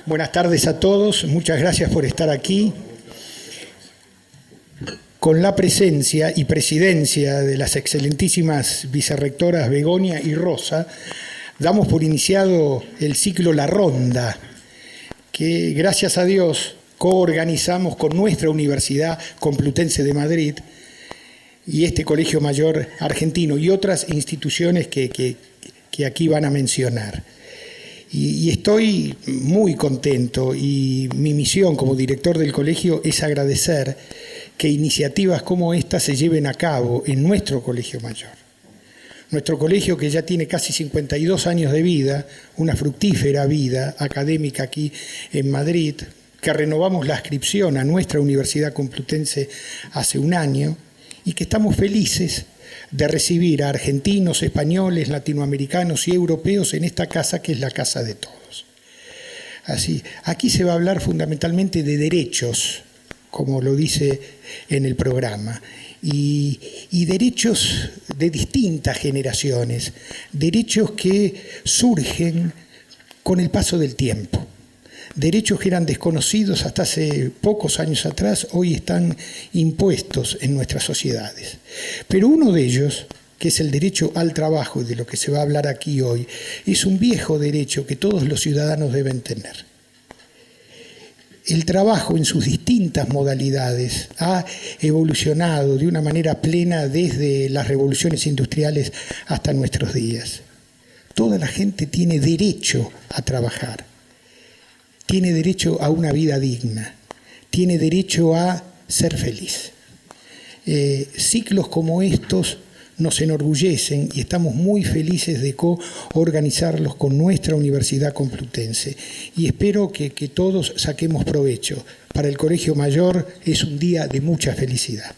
Buenas tardes a todos, muchas gracias por estar aquí. Con la presencia y presidencia de las excelentísimas vicerrectoras Begonia y Rosa, damos por iniciado el ciclo La Ronda, que gracias a Dios coorganizamos con nuestra Universidad Complutense de Madrid y este Colegio Mayor Argentino y otras instituciones que aquí van a mencionar. Y estoy muy contento, y mi misión como director del colegio es agradecer que iniciativas como esta se lleven a cabo en nuestro colegio mayor. Nuestro colegio, que ya tiene casi 52 años de vida, una fructífera vida académica aquí en Madrid, que renovamos la inscripción a nuestra Universidad Complutense hace un año y que estamos felices de recibir a argentinos, españoles, latinoamericanos y europeos en esta casa que es la casa de todos. Así, aquí se va a hablar fundamentalmente de derechos, como lo dice en el programa, y derechos de distintas generaciones, derechos que surgen con el paso del tiempo. Derechos que eran desconocidos hasta hace pocos años atrás, hoy están impuestos en nuestras sociedades. Pero uno de ellos, que es el derecho al trabajo, y de lo que se va a hablar aquí hoy, es un viejo derecho que todos los ciudadanos deben tener. El trabajo en sus distintas modalidades ha evolucionado de una manera plena desde las revoluciones industriales hasta nuestros días. Toda la gente tiene derecho a trabajar. Tiene derecho a una vida digna, tiene derecho a ser feliz. Ciclos como estos nos enorgullecen y estamos muy felices de coorganizarlos con nuestra Universidad Complutense. Y espero que todos saquemos provecho. Para el Colegio Mayor es un día de mucha felicidad.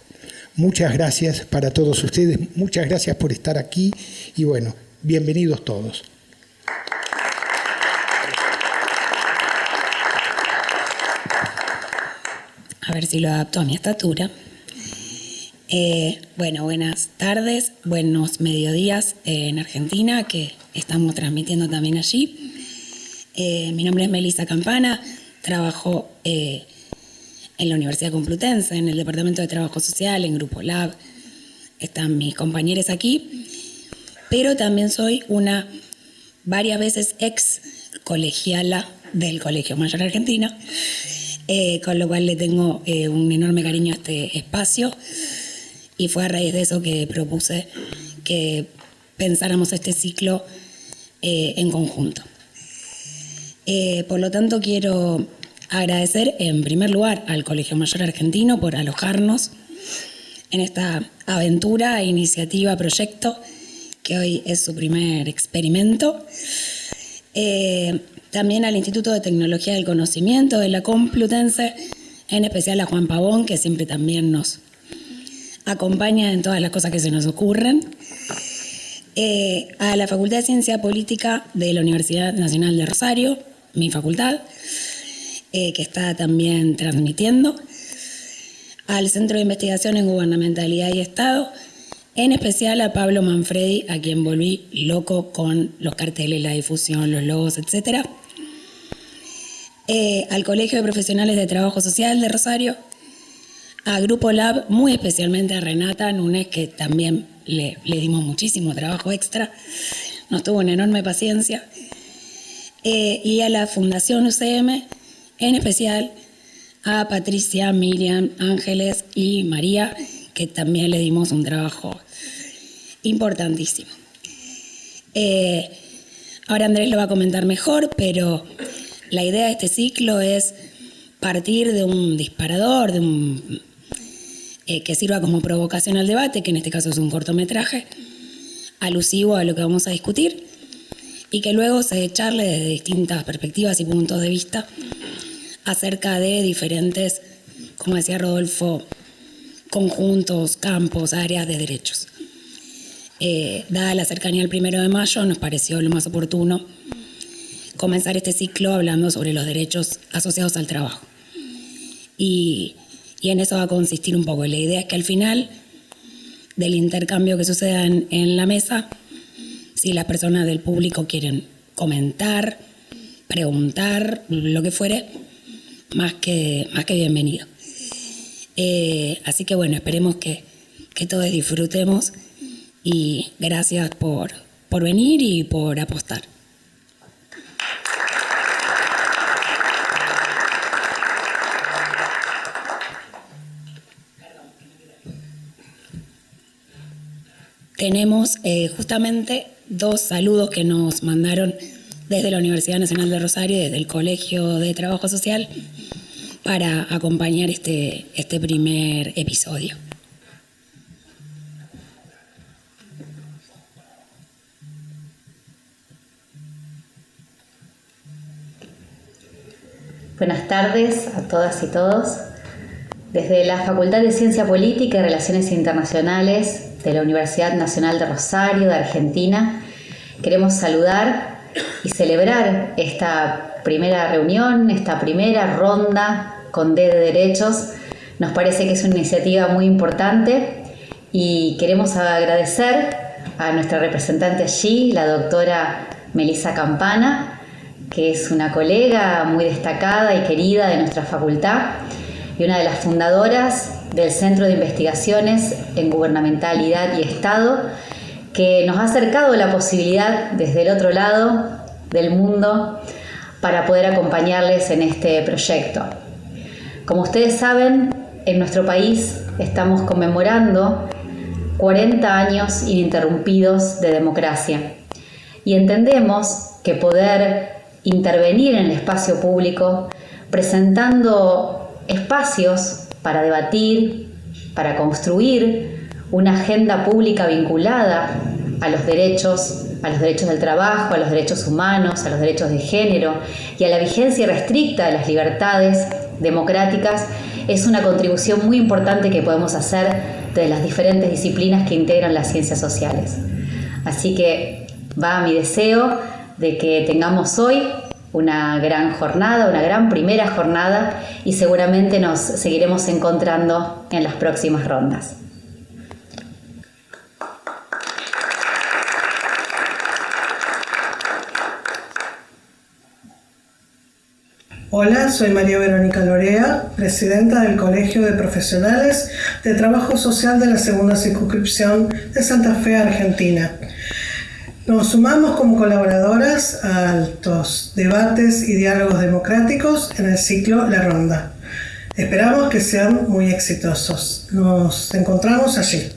Muchas gracias para todos ustedes, muchas gracias por estar aquí y bueno, bienvenidos todos. A ver si lo adapto a mi estatura. Bueno, buenas tardes, buenos mediodías en Argentina, que estamos transmitiendo también allí. Mi nombre es Melissa Campana, trabajo en la Universidad Complutense, en el Departamento de Trabajo Social, en Grupo Lab. Están mis compañeros aquí, pero también soy una varias veces ex colegiala del Colegio Mayor Argentino. Con lo cual le tengo un enorme cariño a este espacio y fue a raíz de eso que propuse que pensáramos este ciclo en conjunto. Por lo tanto, quiero agradecer en primer lugar al Colegio Mayor Argentino por alojarnos en esta aventura, iniciativa, proyecto, que hoy es su primer experimento. También al Instituto de Tecnología del Conocimiento de la Complutense, en especial a Juan Pavón, que siempre también nos acompaña en todas las cosas que se nos ocurren. A la Facultad de Ciencia Política de la Universidad Nacional de Rosario, mi facultad, que está también transmitiendo. Al Centro de Investigación en Gubernamentalidad y Estado, en especial a Pablo Manfredi, a quien volví loco con los carteles, la difusión, los logos, etc. Al Colegio de Profesionales de Trabajo Social de Rosario, a Grupo Lab, muy especialmente a Renata Núñez, que también le dimos muchísimo trabajo extra, nos tuvo una enorme paciencia, y a la Fundación UCM, en especial a Patricia, Miriam, Ángeles y María, que también le dimos un trabajo importantísimo. Ahora Andrés lo va a comentar mejor, pero la idea de este ciclo es partir de un disparador, que sirva como provocación al debate, que en este caso es un cortometraje, alusivo a lo que vamos a discutir, y que luego se charle desde distintas perspectivas y puntos de vista acerca de diferentes, como decía Rodolfo, conjuntos, campos, áreas de derechos. Dada la cercanía al 1 de mayo, nos pareció lo más oportuno comenzar este ciclo hablando sobre los derechos asociados al trabajo. Y en eso va a consistir un poco. La idea es que al final del intercambio que suceda en la mesa, si las personas del público quieren comentar, preguntar, lo que fuere, más que bienvenido. Así que bueno, esperemos que todos disfrutemos y gracias por venir y por apostar. Tenemos justamente 2 saludos que nos mandaron desde la Universidad Nacional de Rosario y desde el Colegio de Trabajo Social para acompañar este primer episodio. Buenas tardes a todas y todos. Desde la Facultad de Ciencia Política y Relaciones Internacionales de la Universidad Nacional de Rosario, de Argentina, queremos saludar y celebrar esta primera reunión, esta primera ronda con D de Derechos. Nos parece que es una iniciativa muy importante y queremos agradecer a nuestra representante allí, la doctora Melisa Campana, que es una colega muy destacada y querida de nuestra facultad y una de las fundadoras del Centro de Investigaciones en Gubernamentalidad y Estado, que nos ha acercado la posibilidad desde el otro lado del mundo para poder acompañarles en este proyecto. Como ustedes saben, en nuestro país estamos conmemorando 40 años ininterrumpidos de democracia y entendemos que poder intervenir en el espacio público presentando espacios para debatir, para construir una agenda pública vinculada a los derechos del trabajo, a los derechos humanos, a los derechos de género y a la vigencia irrestricta de las libertades democráticas, es una contribución muy importante que podemos hacer de las diferentes disciplinas que integran las ciencias sociales. Así que va mi deseo de que tengamos hoy una gran jornada, una gran primera jornada, y seguramente nos seguiremos encontrando en las próximas rondas. Hola, soy María Verónica Lorea, presidenta del Colegio de Profesionales de Trabajo Social de la Segunda Circunscripción de Santa Fe, Argentina. Nos sumamos como colaboradoras a estos debates y diálogos democráticos en el ciclo La Ronda. Esperamos que sean muy exitosos. Nos encontramos allí.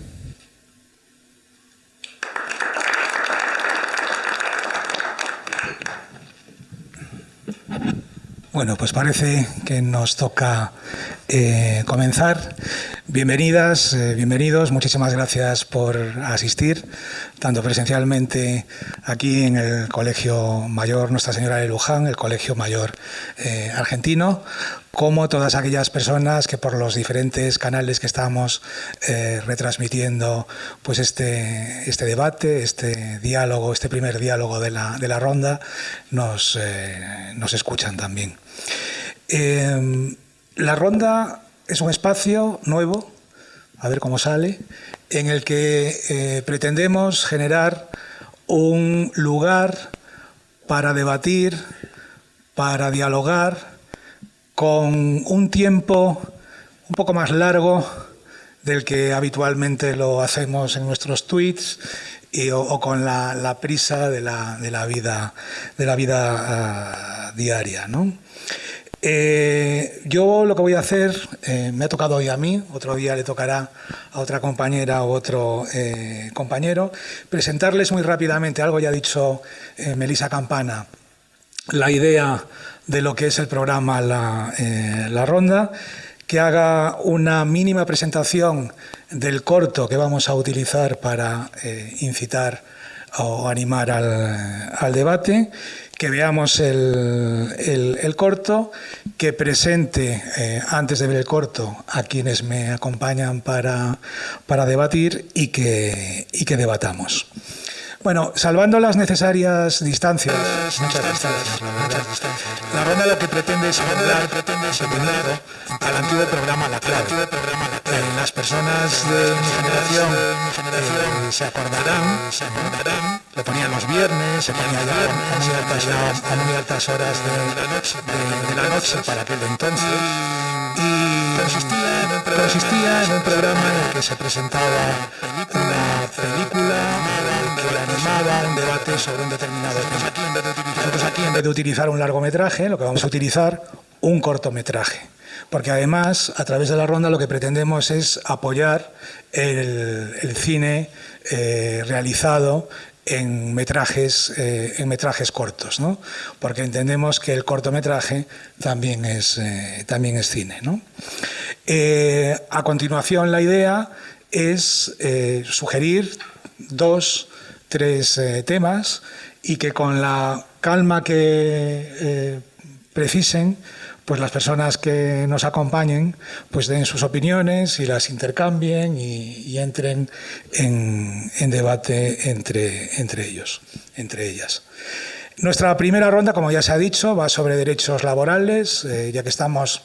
Bueno, pues parece que nos toca comenzar. Bienvenidas, bienvenidos, muchísimas gracias por asistir, tanto presencialmente aquí en el Colegio Mayor Nuestra Señora de Luján, el Colegio Mayor argentino, como todas aquellas personas que por los diferentes canales que estamos retransmitiendo pues este debate, este diálogo, este primer diálogo de la ronda, nos escuchan también. La ronda es un espacio nuevo, a ver cómo sale, en el que pretendemos generar un lugar para debatir, para dialogar, con un tiempo un poco más largo del que habitualmente lo hacemos en nuestros tweets o con la prisa de la vida diaria, ¿no? Yo lo que voy a hacer, me ha tocado hoy a mí, otro día le tocará a otra compañera o otro compañero, presentarles muy rápidamente, algo ya ha dicho Melisa Campana, la idea de lo que es el programa La Ronda, que haga una mínima presentación del corto que vamos a utilizar para incitar o animar al debate, que veamos el corto, que presente antes de ver el corto a quienes me acompañan para debatir y que debatamos. Bueno, salvando las necesarias distancias, la ronda lo que pretende es hablar recordado al antiguo programa La Clave. Las personas de mi generación se acordarán, lo ponían los viernes, se ponía ya a muy altas horas de la noche para aquel entonces, y consistía en un programa en el que se presentaba una película que animaba un debate sobre un determinado tema. Nosotros aquí, en vez de utilizar un largometraje, lo que vamos a utilizar un cortometraje, porque además a través de la ronda lo que pretendemos es apoyar el cine realizado en metrajes cortos, ¿no? Porque entendemos que el cortometraje también es cine, ¿no? A continuación, la idea es sugerir 2, 3 temas, y que con la calma que precisen, pues las personas que nos acompañen pues den sus opiniones y las intercambien y entren en debate entre ellos, entre ellas. Nuestra primera ronda, como ya se ha dicho, va sobre derechos laborales, ya que estamos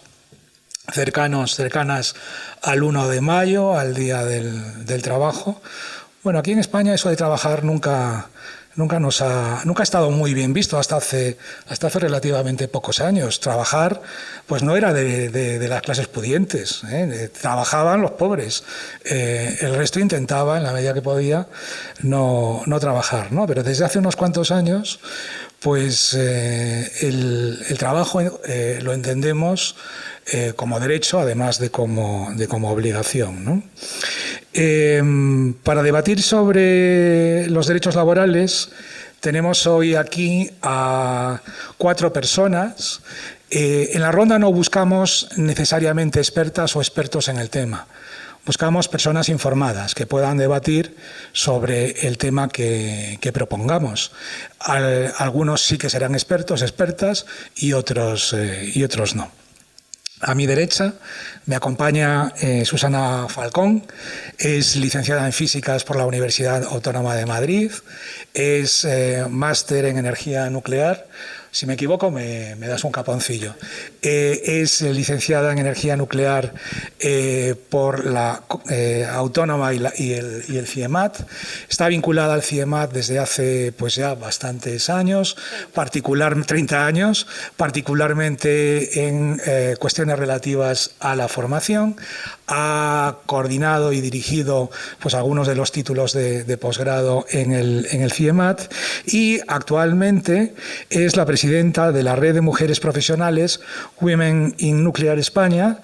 cercanas al 1 de mayo, al Día del Trabajo. Bueno, aquí en España eso de trabajar nunca ha estado muy bien visto hasta hace relativamente pocos años. Trabajar pues no era de las clases pudientes, trabajaban los pobres. El resto intentaba, en la medida que podía, no trabajar, ¿no? Pero desde hace unos cuantos años pues el trabajo lo entendemos como derecho, además de como obligación, ¿no? Para debatir sobre los derechos laborales tenemos hoy aquí a 4 personas. En la ronda no buscamos necesariamente expertas o expertos en el tema. Buscamos personas informadas que puedan debatir sobre el tema que propongamos. Algunos sí que serán expertos, expertas, y otros no. A mi derecha me acompaña Susana Falcón, es licenciada en Físicas por la Universidad Autónoma de Madrid, es máster en Energía Nuclear. Si me equivoco, me das un caponcillo. Es licenciada en Energía Nuclear por la Autónoma y el CIEMAT. Está vinculada al CIEMAT desde hace pues ya bastantes años, 30 años, particularmente en cuestiones relativas a la formación. Ha coordinado y dirigido pues algunos de los títulos de posgrado en el CIEMAT, y actualmente es la presidenta de la Red de Mujeres Profesionales Women in Nuclear España,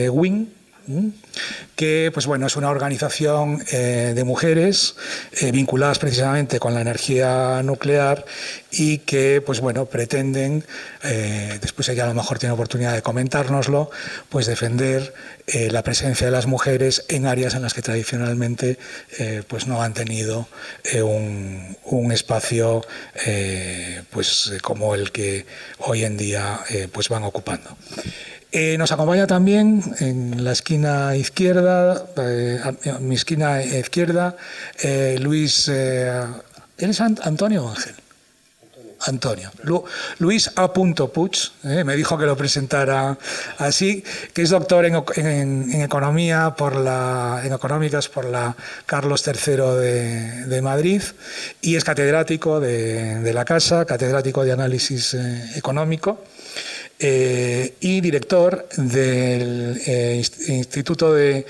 WIN, que pues bueno, es una organización de mujeres vinculadas precisamente con la energía nuclear, y que pues bueno, pretenden, después ella a lo mejor tiene oportunidad de comentárnoslo, pues defender la presencia de las mujeres en áreas en las que tradicionalmente pues no han tenido un espacio pues como el que hoy en día pues van ocupando. Nos acompaña también en la esquina izquierda, a mi esquina izquierda, Luis. ¿Eres Antonio o Ángel? Antonio. Luis A. Puig, me dijo que lo presentara así, que es doctor en Economía en Económicas por la Carlos III de Madrid, y es catedrático de la Casa, catedrático de Análisis Económico, y director del Instituto de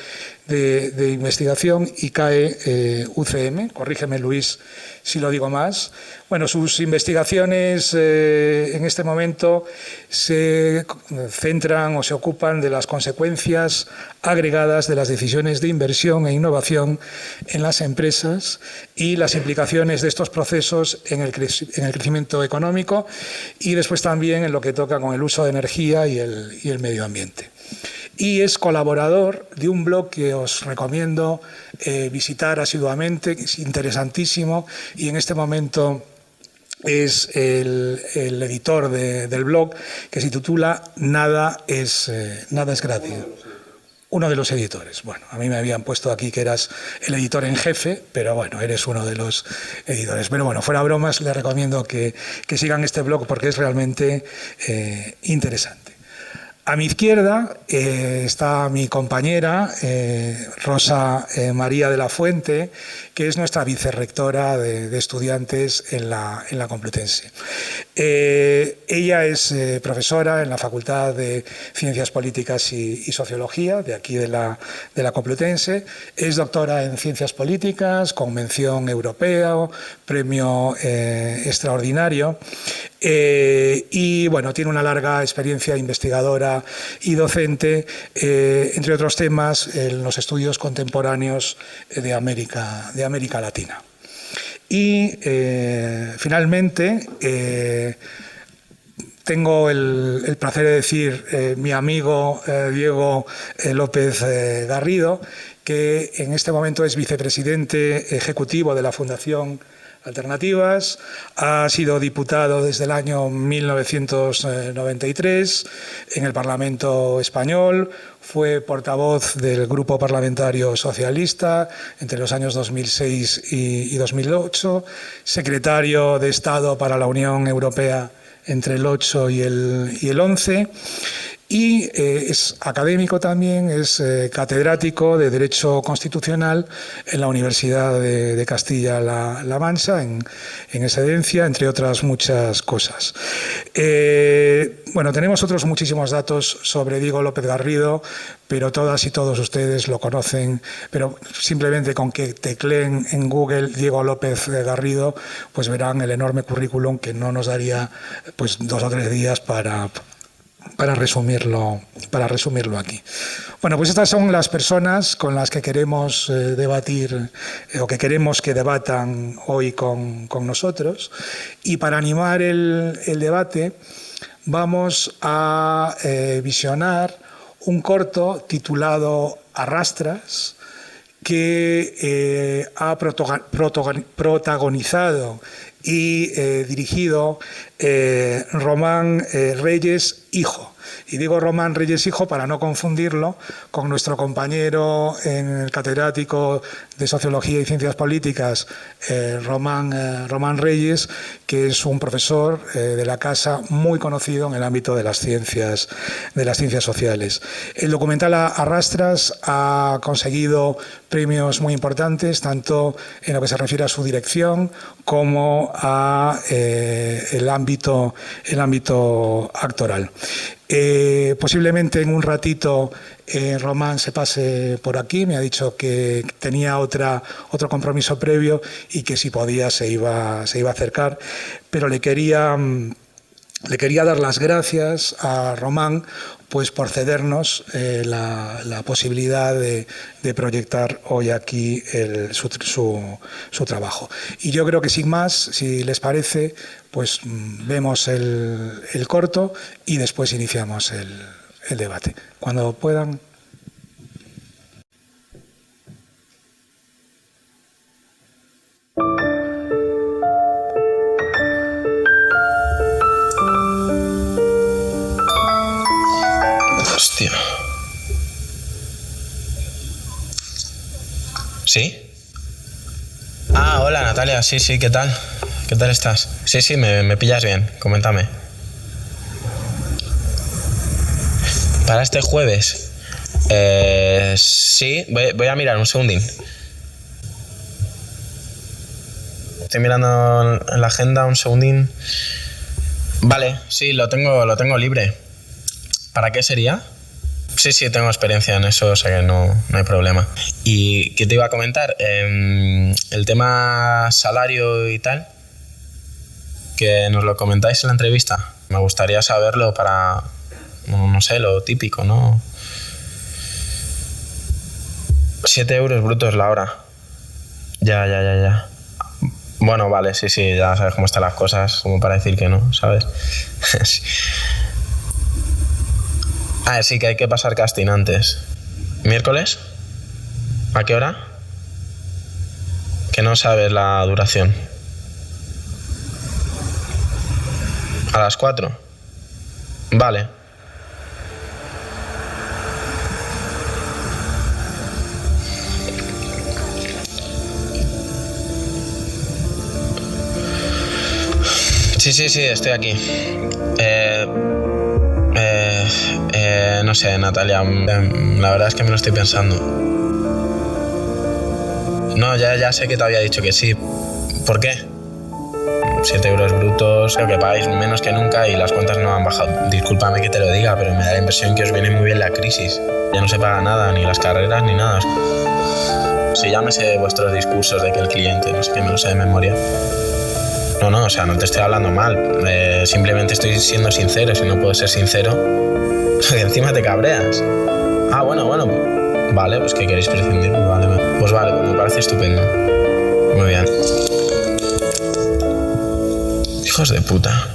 Investigación ICAE UCM. Corrígeme, Luis, si lo digo más. Bueno, sus investigaciones en este momento se centran o se ocupan de las consecuencias agregadas de las decisiones de inversión e innovación en las empresas y las implicaciones de estos procesos en el crecimiento económico, y después también en lo que toca con el uso de energía y el medio ambiente. Y es colaborador de un blog que os recomiendo visitar asiduamente, que es interesantísimo, y en este momento es el editor del blog, que se titula Nada es gratis. Uno de los editores. Bueno, a mí me habían puesto aquí que eras el editor en jefe, pero bueno, eres uno de los editores. Pero bueno, fuera bromas, les recomiendo que sigan este blog porque es realmente interesante. A mi izquierda está mi compañera Rosa María de la Fuente, que es nuestra vicerrectora de estudiantes en la Complutense. Ella es profesora en la Facultad de Ciencias Políticas y Sociología, de aquí de la Complutense. Es doctora en Ciencias Políticas, con mención europea, premio extraordinario. Y bueno, tiene una larga experiencia investigadora y docente, entre otros temas, en los estudios contemporáneos de América Latina. Y finalmente tengo el placer de decir mi amigo Diego López Garrido, que en este momento es vicepresidente ejecutivo de la Fundación Alternativas, ha sido diputado desde el año 1993 en el Parlamento Español, fue portavoz del Grupo Parlamentario Socialista entre los años 2006 y 2008, secretario de Estado para la Unión Europea entre el 8 y el 11, y es académico también, es catedrático de Derecho Constitucional en la Universidad de Castilla-La Mancha, en excedencia, entre otras muchas cosas. Bueno, tenemos otros muchísimos datos sobre Diego López Garrido, pero todas y todos ustedes lo conocen, pero simplemente con que tecleen en Google Diego López Garrido, pues verán el enorme currículum que no nos daría pues 2 o 3 días para resumirlo aquí. Bueno, pues estas son las personas con las que queremos debatir o que queremos que debatan hoy con nosotros, y para animar el debate vamos a visionar un corto titulado Arrastras, que ha protagonizado y dirigido Román Reyes Hijo. Y digo Román Reyes Hijo para no confundirlo con nuestro compañero en el catedrático de Sociología y Ciencias Políticas, Román Reyes, que es un profesor de la casa muy conocido en el ámbito de las ciencias sociales. El documental Arrastras ha conseguido premios muy importantes, tanto en lo que se refiere a su dirección como a el ámbito actoral. Posiblemente en un ratito Román se pase por aquí, me ha dicho que tenía otro compromiso previo y que si podía se iba a acercar, pero le quería dar las gracias a Román pues por cedernos la posibilidad de proyectar hoy aquí su trabajo. Y yo creo que sin más, si les parece, pues vemos el corto y después iniciamos el debate. Cuando puedan. Hostia. ¿Sí? Ah, hola Natalia, sí, ¿qué tal? ¿Qué tal estás? Sí, me pillas bien, coméntame. ¿Para este jueves? Sí, voy a mirar un segundín. Estoy mirando en la agenda un segundín. Vale, sí, lo tengo libre. ¿Para qué sería? Sí, tengo experiencia en eso, o sea que no hay problema. ¿Y qué te iba a comentar? El tema salario y tal, que nos lo comentáis en la entrevista. Me gustaría saberlo para, no sé, lo típico, ¿no? 7 euros brutos la hora. Ya. Bueno, vale, sí, ya sabes cómo están las cosas, como para decir que no, ¿sabes? Sí. Ah, sí, que hay que pasar casting antes. ¿Miércoles? ¿A qué hora? Que no sabes la duración. ¿A las 4? Vale. Sí, estoy aquí. No sé, Natalia, la verdad es que me lo estoy pensando. No, ya sé que te había dicho que sí. ¿Por qué? 7 euros brutos, creo que pagáis menos que nunca y las cuentas no han bajado. Discúlpame que te lo diga, pero me da la impresión que os viene muy bien la crisis. Ya no se paga nada, ni las carreras, ni nada. Sí, ya me sé vuestros discursos de que el cliente, no sé qué, me lo sé de memoria. No, o sea, no te estoy hablando mal. Simplemente estoy siendo sincero. Si no puedo ser sincero, encima te cabreas. Ah, bueno. Vale, pues ¿qué queréis prescindir? Pues vale, pues me parece estupendo. Muy bien. Hijos de puta.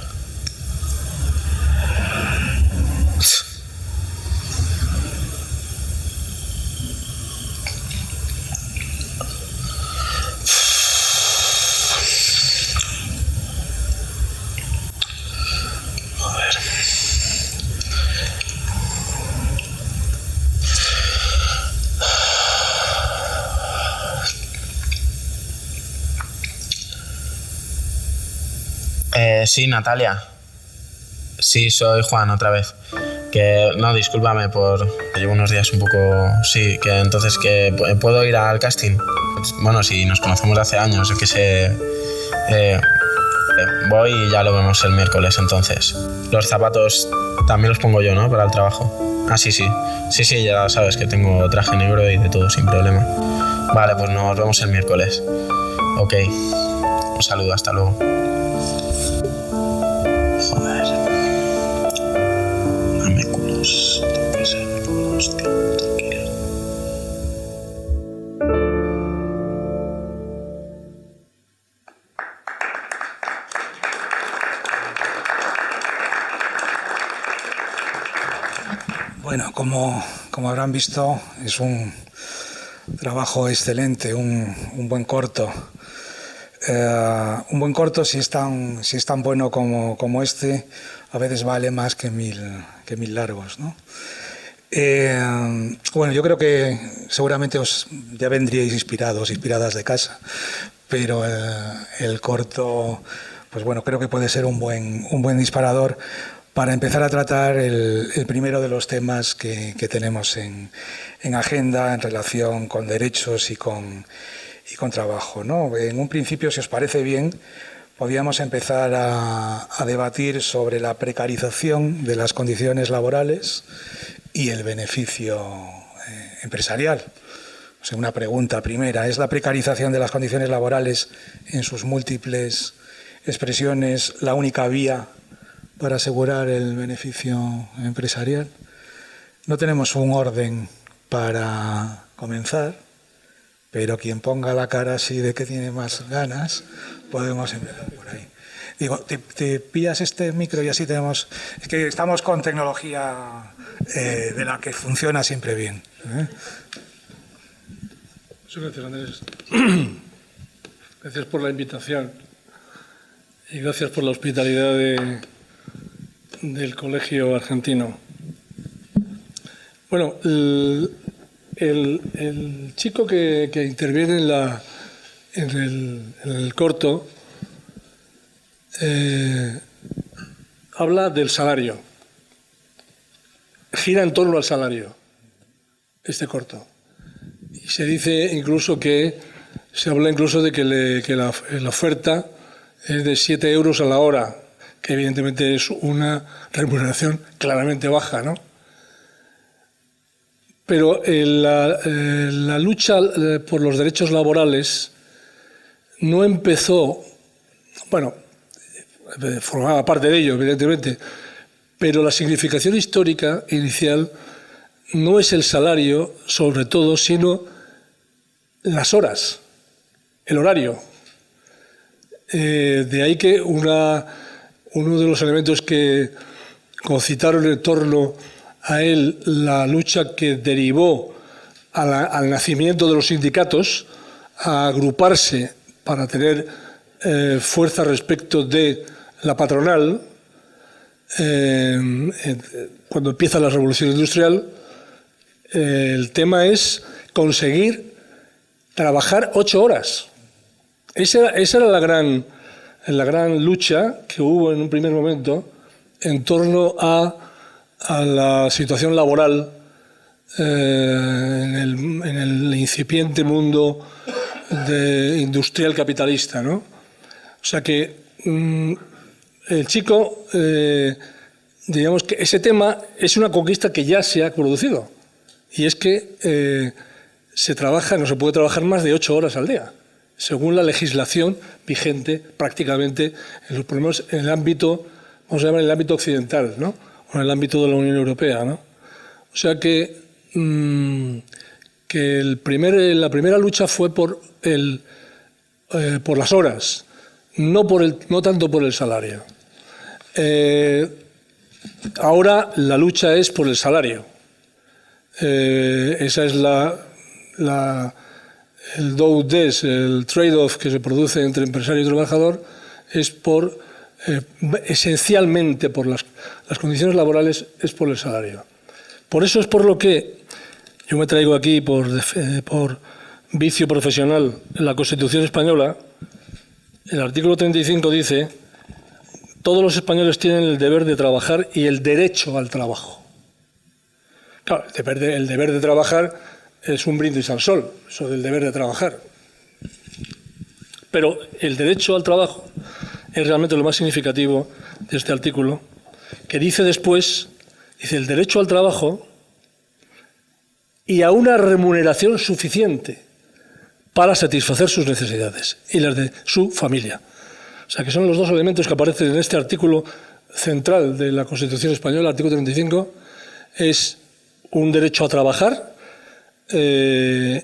Sí, Natalia. Sí, soy Juan otra vez. Que no, discúlpame por... Llevo unos días un poco... Sí, que entonces que puedo ir al casting. Bueno, si nos conocemos de hace años, es que sé... voy y ya lo vemos el miércoles entonces. Los zapatos también los pongo yo, ¿no? Para el trabajo. Ah, sí, ya sabes que tengo traje negro y de todo sin problema. Vale, pues nos vemos el miércoles. Ok. Un saludo, hasta luego. Joder. Dame culos. Tengo que ser culos, tío. Tranquilo. Bueno, como habrán visto, es un trabajo excelente, un buen corto. Un buen corto, si es tan bueno como este, a veces vale más que mil largos, ¿no? Bueno, yo creo que seguramente ya vendríais inspiradas de casa, pero el corto, pues bueno, creo que puede ser un buen disparador para empezar a tratar el primero de los temas que tenemos en agenda en relación con derechos y con trabajo, ¿no? En un principio, si os parece bien, podríamos empezar a debatir sobre la precarización de las condiciones laborales y el beneficio empresarial. O sea, una pregunta primera, ¿es la precarización de las condiciones laborales en sus múltiples expresiones la única vía para asegurar el beneficio empresarial? No tenemos un orden para comenzar, pero quien ponga la cara así de que tiene más ganas, podemos empezar por ahí. Digo, te pillas este micro y así tenemos... Es que estamos con tecnología de la que funciona siempre bien. Muchas gracias, Andrés. Gracias por la invitación y gracias por la hospitalidad del Colegio Argentino. Bueno, el chico que interviene en el corto habla del salario. Gira en torno al salario, este corto. Y se dice incluso se habla incluso de que la oferta es de 7 euros a la hora, que evidentemente es una remuneración claramente baja, ¿no? Pero la lucha por los derechos laborales no empezó, bueno, formaba parte de ello, evidentemente, pero la significación histórica inicial no es el salario, sobre todo, sino las horas, el horario. De ahí que uno de los elementos que concitaron en torno a él la lucha que derivó al nacimiento de los sindicatos, a agruparse para tener fuerza respecto de la patronal, cuando empieza la revolución industrial, el tema es conseguir trabajar 8 horas. Esa era la gran lucha que hubo en un primer momento en torno a a la situación laboral en el incipiente mundo industrial capitalista, ¿no? O sea que el chico, digamos que ese tema es una conquista que ya se ha producido, y es que no se puede trabajar más de 8 horas al día, según la legislación vigente prácticamente en el ámbito, vamos a llamar el ámbito occidental, ¿no? O en el ámbito de la Unión Europea, ¿no? O sea que la primera lucha fue por las horas, no tanto por el salario. Ahora la lucha es por el salario. Esa es el do-des, el trade-off que se produce entre empresario y trabajador, es esencialmente por las condiciones laborales, es por el salario. Por eso es por lo que yo me traigo aquí por vicio profesional en la Constitución española. El artículo 35 dice: todos los españoles tienen el deber de trabajar y el derecho al trabajo. Claro, el deber de trabajar es un brindis al sol, eso del deber de trabajar. Pero el derecho al trabajo es realmente lo más significativo de este artículo, que dice después, dice el derecho al trabajo y a una remuneración suficiente para satisfacer sus necesidades y las de su familia. O sea, que son los dos elementos que aparecen en este artículo central de la Constitución española, el artículo 35, es un derecho a trabajar, que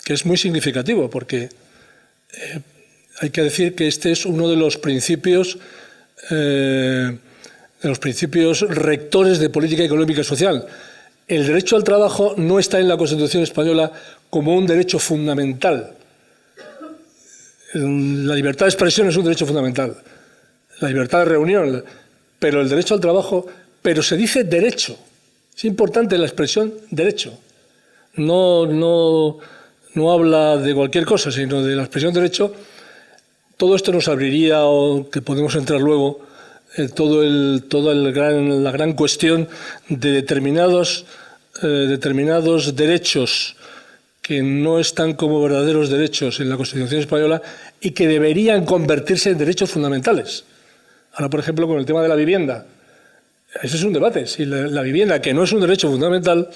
es muy significativo, porque hay que decir que este es uno de los principios rectores de política económica y social. El derecho al trabajo no está en la Constitución española como un derecho fundamental. La libertad de expresión es un derecho fundamental, la libertad de reunión, pero el derecho al trabajo, pero se dice derecho. Es importante la expresión derecho. No habla de cualquier cosa, sino de la expresión derecho. Todo esto nos abriría, o que podemos entrar luego, la gran cuestión de determinados derechos que no están como verdaderos derechos en la Constitución española y que deberían convertirse en derechos fundamentales. Ahora, por ejemplo, con el tema de la vivienda. Ese es un debate. Si la vivienda, que no es un derecho fundamental,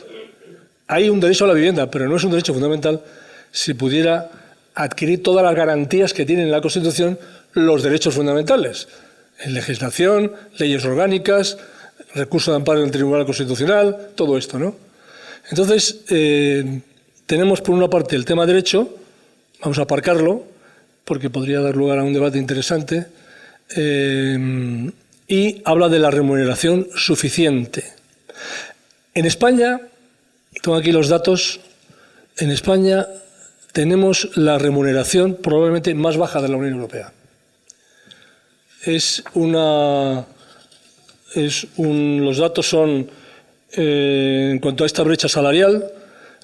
hay un derecho a la vivienda, pero no es un derecho fundamental, si pudiera adquirir todas las garantías que tienen en la Constitución los derechos fundamentales. En legislación, leyes orgánicas, recurso de amparo en el Tribunal Constitucional, todo esto, ¿no? Entonces, tenemos por una parte el tema derecho, vamos a aparcarlo, porque podría dar lugar a un debate interesante, y habla de la remuneración suficiente. En España, tengo aquí los datos, en España tenemos la remuneración probablemente más baja de la Unión Europea. Los datos son, en cuanto a esta brecha salarial,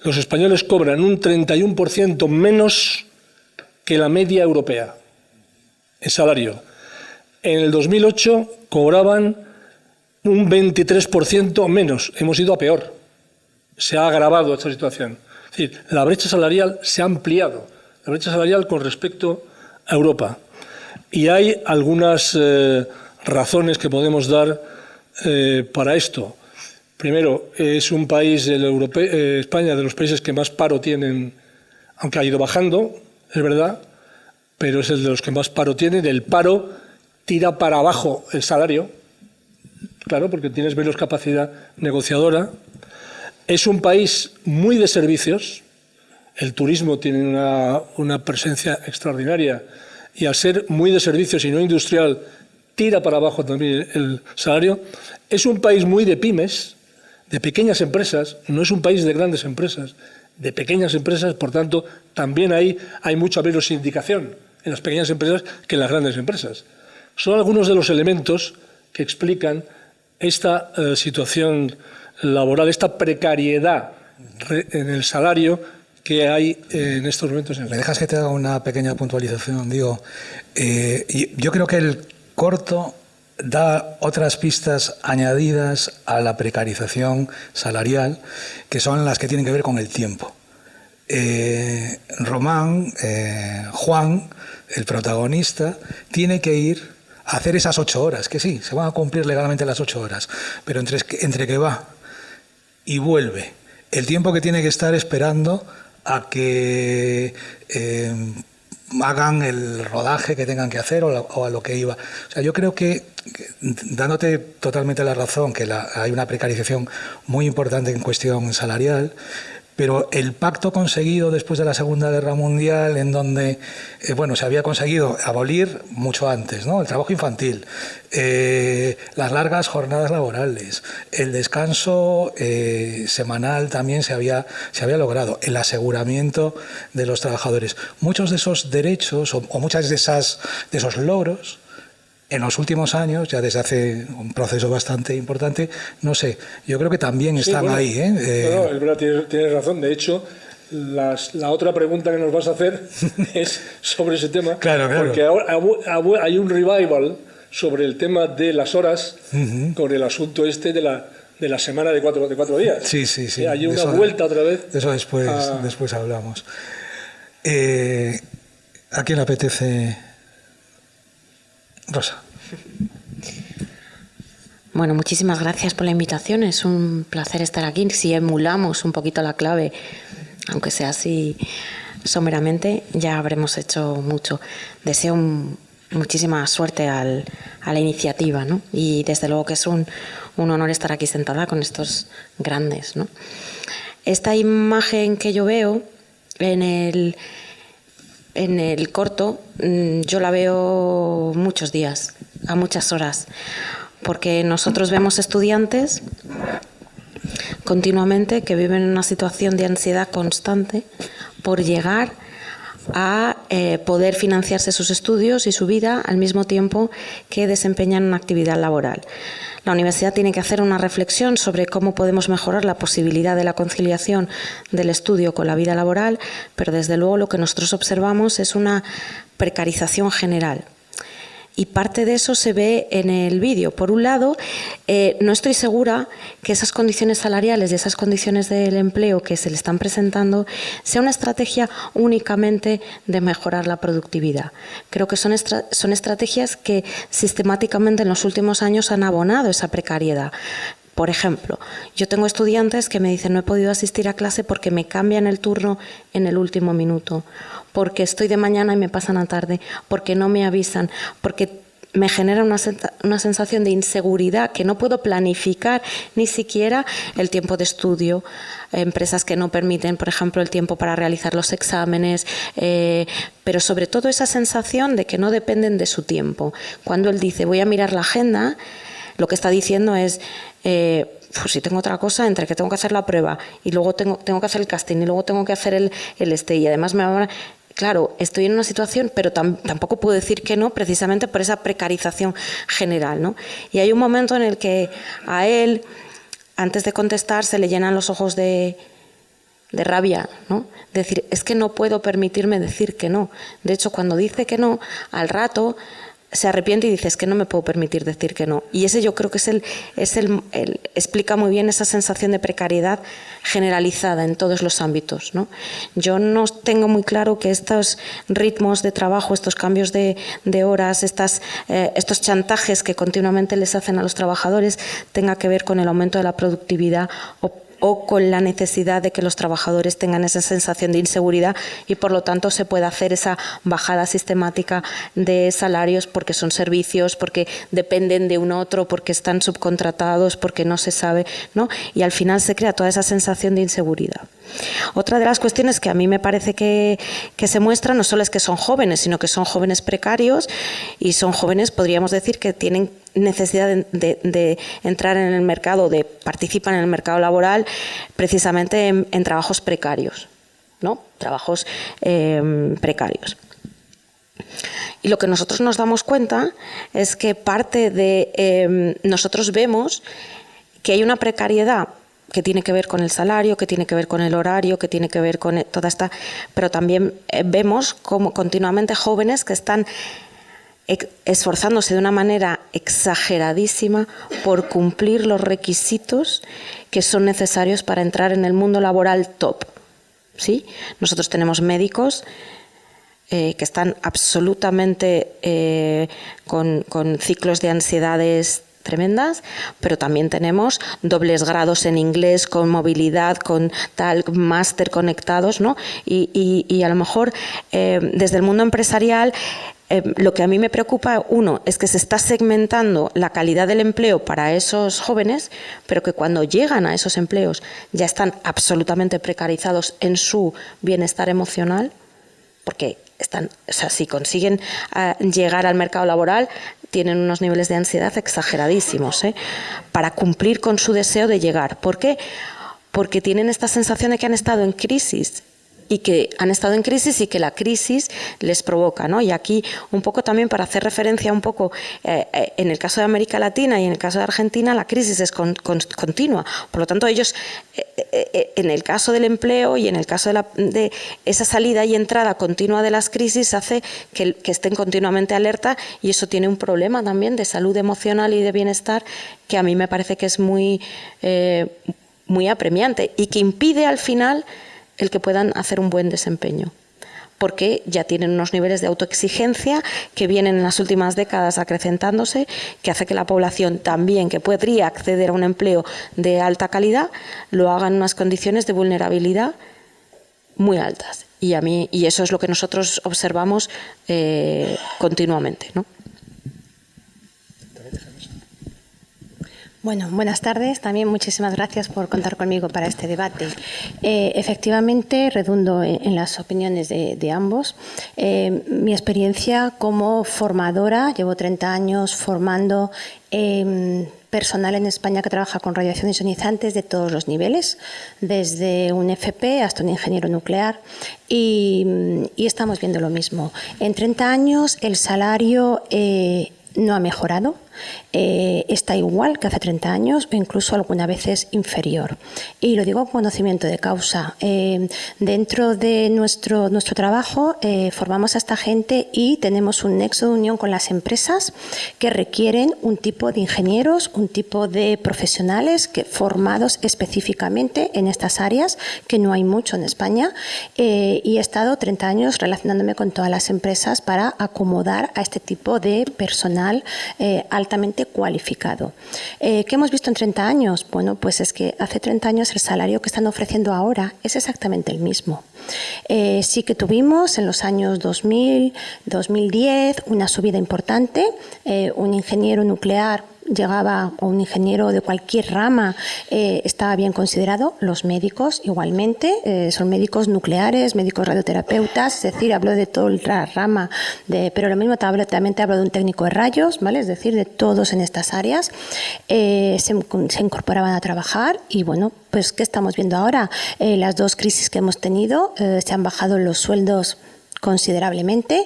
los españoles cobran un 31% menos que la media europea en salario. En el 2008 cobraban un 23% menos. Hemos ido a peor. Se ha agravado esta situación. Es decir, la brecha salarial se ha ampliado. La brecha salarial con respecto a Europa. Y hay algunas razones que podemos dar para esto. Primero, es un país, España, de los países que más paro tienen, aunque ha ido bajando, es verdad, pero es el de los que más paro tienen. El paro tira para abajo el salario, claro, porque tienes menos capacidad negociadora. Es un país muy de servicios. El turismo tiene una presencia extraordinaria y al ser muy de servicios y no industrial, tira para abajo también el salario. Es un país muy de pymes, de pequeñas empresas, no es un país de grandes empresas, de pequeñas empresas, por tanto, también hay mucha menos sindicación en las pequeñas empresas que en las grandes empresas. Son algunos de los elementos que explican esta situación laboral, esta precariedad en el salario que hay en estos momentos. ¿Me dejas que te haga una pequeña puntualización? Digo, yo creo que el corto da otras pistas añadidas a la precarización salarial, que son las que tienen que ver con el tiempo. Juan, el protagonista, tiene que ir a hacer esas 8 horas, que sí, se van a cumplir legalmente las 8 horas, pero entre que va y vuelve, el tiempo que tiene que estar esperando a que hagan el rodaje que tengan que hacer o a lo que iba. O sea, yo creo que dándote totalmente la razón, que hay una precarización muy importante en cuestión salarial, pero el pacto conseguido después de la Segunda Guerra Mundial, en donde se había conseguido abolir mucho antes, ¿no? El trabajo infantil, las largas jornadas laborales, el descanso semanal también se había logrado, el aseguramiento de los trabajadores. Muchos de esos derechos o muchas de esos logros, en los últimos años, ya desde hace un proceso bastante importante, no sé, yo creo que también están ahí. No, es verdad, tienes razón. De hecho, la otra pregunta que nos vas a hacer es sobre ese tema. Claro. Porque ahora hay un revival sobre el tema de las horas con el asunto de la semana de cuatro días. Sí. Hay una vuelta otra vez. De eso después hablamos. ¿A quién le apetece? Rosa. Bueno, muchísimas gracias por la invitación. Es un placer estar aquí. Si emulamos un poquito la clave, aunque sea así someramente, ya habremos hecho mucho. Deseo muchísima suerte a la iniciativa, ¿no? Y desde luego que es un honor estar aquí sentada con estos grandes, ¿no? Esta imagen que yo veo en el corto, yo la veo muchos días, a muchas horas, porque nosotros vemos estudiantes continuamente que viven en una situación de ansiedad constante por llegar a poder financiarse sus estudios y su vida al mismo tiempo que desempeñan una actividad laboral. La universidad tiene que hacer una reflexión sobre cómo podemos mejorar la posibilidad de la conciliación del estudio con la vida laboral, pero desde luego lo que nosotros observamos es una precarización general. Y parte de eso se ve en el vídeo. Por un lado, no estoy segura que esas condiciones salariales y esas condiciones del empleo que se le están presentando sea una estrategia únicamente de mejorar la productividad. Creo que son estrategias que sistemáticamente en los últimos años han abonado esa precariedad. Por ejemplo, yo tengo estudiantes que me dicen no he podido asistir a clase porque me cambian el turno en el último minuto, porque estoy de mañana y me pasan a tarde, porque no me avisan, porque me genera una sensación de inseguridad, que no puedo planificar ni siquiera el tiempo de estudio. Empresas que no permiten, por ejemplo, el tiempo para realizar los exámenes, pero sobre todo esa sensación de que no dependen de su tiempo. Cuando él dice voy a mirar la agenda, lo que está diciendo es pues si tengo otra cosa, entre que tengo que hacer la prueba y luego tengo que hacer el casting y luego tengo que hacer el y además me van a... Claro, estoy en una situación, pero tampoco puedo decir que no, precisamente por esa precarización general, ¿no? Y hay un momento en el que a él, antes de contestar, se le llenan los ojos de rabia, ¿no? Decir, es que no puedo permitirme decir que no. De hecho, cuando dice que no, al rato se arrepiente y dice, es que no me puedo permitir decir que no. Y ese yo creo que explica muy bien esa sensación de precariedad generalizada en todos los ámbitos, ¿no? Yo no tengo muy claro que estos ritmos de trabajo, estos cambios de horas, estos chantajes que continuamente les hacen a los trabajadores tenga que ver con el aumento de la productividad o con la necesidad de que los trabajadores tengan esa sensación de inseguridad y por lo tanto se pueda hacer esa bajada sistemática de salarios porque son servicios, porque dependen de un otro, porque están subcontratados, porque no se sabe, ¿no? Y al final se crea toda esa sensación de inseguridad. Otra de las cuestiones que a mí me parece que se muestra no solo es que son jóvenes, sino que son jóvenes precarios y son jóvenes, podríamos decir, que tienen necesidad de entrar en el mercado, de participar en el mercado laboral precisamente en trabajos precarios, ¿no? Trabajos precarios. Y lo que nosotros nos damos cuenta es que parte de nosotros vemos que hay una precariedad que tiene que ver con el salario, que tiene que ver con el horario, que tiene que ver con toda esta... Pero también vemos como continuamente jóvenes que están esforzándose de una manera exageradísima por cumplir los requisitos que son necesarios para entrar en el mundo laboral top. ¿Sí? Nosotros tenemos médicos que están absolutamente con ciclos de ansiedades tremendas, pero también tenemos dobles grados en inglés, con movilidad, con tal máster conectados, ¿no? Y a lo mejor desde el mundo empresarial lo que a mí me preocupa, uno, es que se está segmentando la calidad del empleo para esos jóvenes, pero que cuando llegan a esos empleos ya están absolutamente precarizados en su bienestar emocional, porque si consiguen llegar al mercado laboral, tienen unos niveles de ansiedad exageradísimos, para cumplir con su deseo de llegar. ¿Por qué? Porque tienen esta sensación de que han estado en crisis y que la crisis les provoca, ¿no? Y aquí un poco también para hacer referencia un poco en el caso de América Latina y en el caso de Argentina la crisis es continua, por lo tanto ellos en el caso del empleo y en el caso de esa salida y entrada continua de las crisis hace que estén continuamente alerta, y eso tiene un problema también de salud emocional y de bienestar que a mí me parece que es muy apremiante y que impide al final el que puedan hacer un buen desempeño, porque ya tienen unos niveles de autoexigencia que vienen en las últimas décadas acrecentándose, que hace que la población también, que podría acceder a un empleo de alta calidad, lo haga en unas condiciones de vulnerabilidad muy altas. Y eso es lo que nosotros observamos continuamente, ¿no? Bueno, buenas tardes. También muchísimas gracias por contar conmigo para este debate. Efectivamente, redundo en las opiniones de ambos. Mi experiencia como formadora, llevo 30 años formando personal en España que trabaja con radiaciones ionizantes de todos los niveles, desde un FP hasta un ingeniero nuclear, y estamos viendo lo mismo. En 30 años el salario no ha mejorado. Está igual que hace 30 años o incluso algunas veces inferior. Y lo digo con conocimiento de causa. Dentro de nuestro trabajo formamos a esta gente y tenemos un nexo de unión con las empresas que requieren un tipo de ingenieros, un tipo de profesionales formados específicamente en estas áreas, que no hay mucho en España. Y he estado 30 años relacionándome con todas las empresas para acomodar a este tipo de personal altamente cualificado. ¿Qué hemos visto en 30 años? Bueno, pues es que hace 30 años el salario que están ofreciendo ahora es exactamente el mismo. Sí que tuvimos en los años 2000, 2010 una subida importante. Un ingeniero nuclear llegaba, o un ingeniero de cualquier rama estaba bien considerado. Los médicos igualmente, son médicos nucleares, médicos radioterapeutas, es decir, hablo de toda la rama, pero lo mismo también te hablo de un técnico de rayos, ¿vale? Es decir, de todos en estas áreas se incorporaban a trabajar. Y bueno, pues ¿qué estamos viendo ahora? Las dos crisis que hemos tenido, se han bajado los sueldos considerablemente,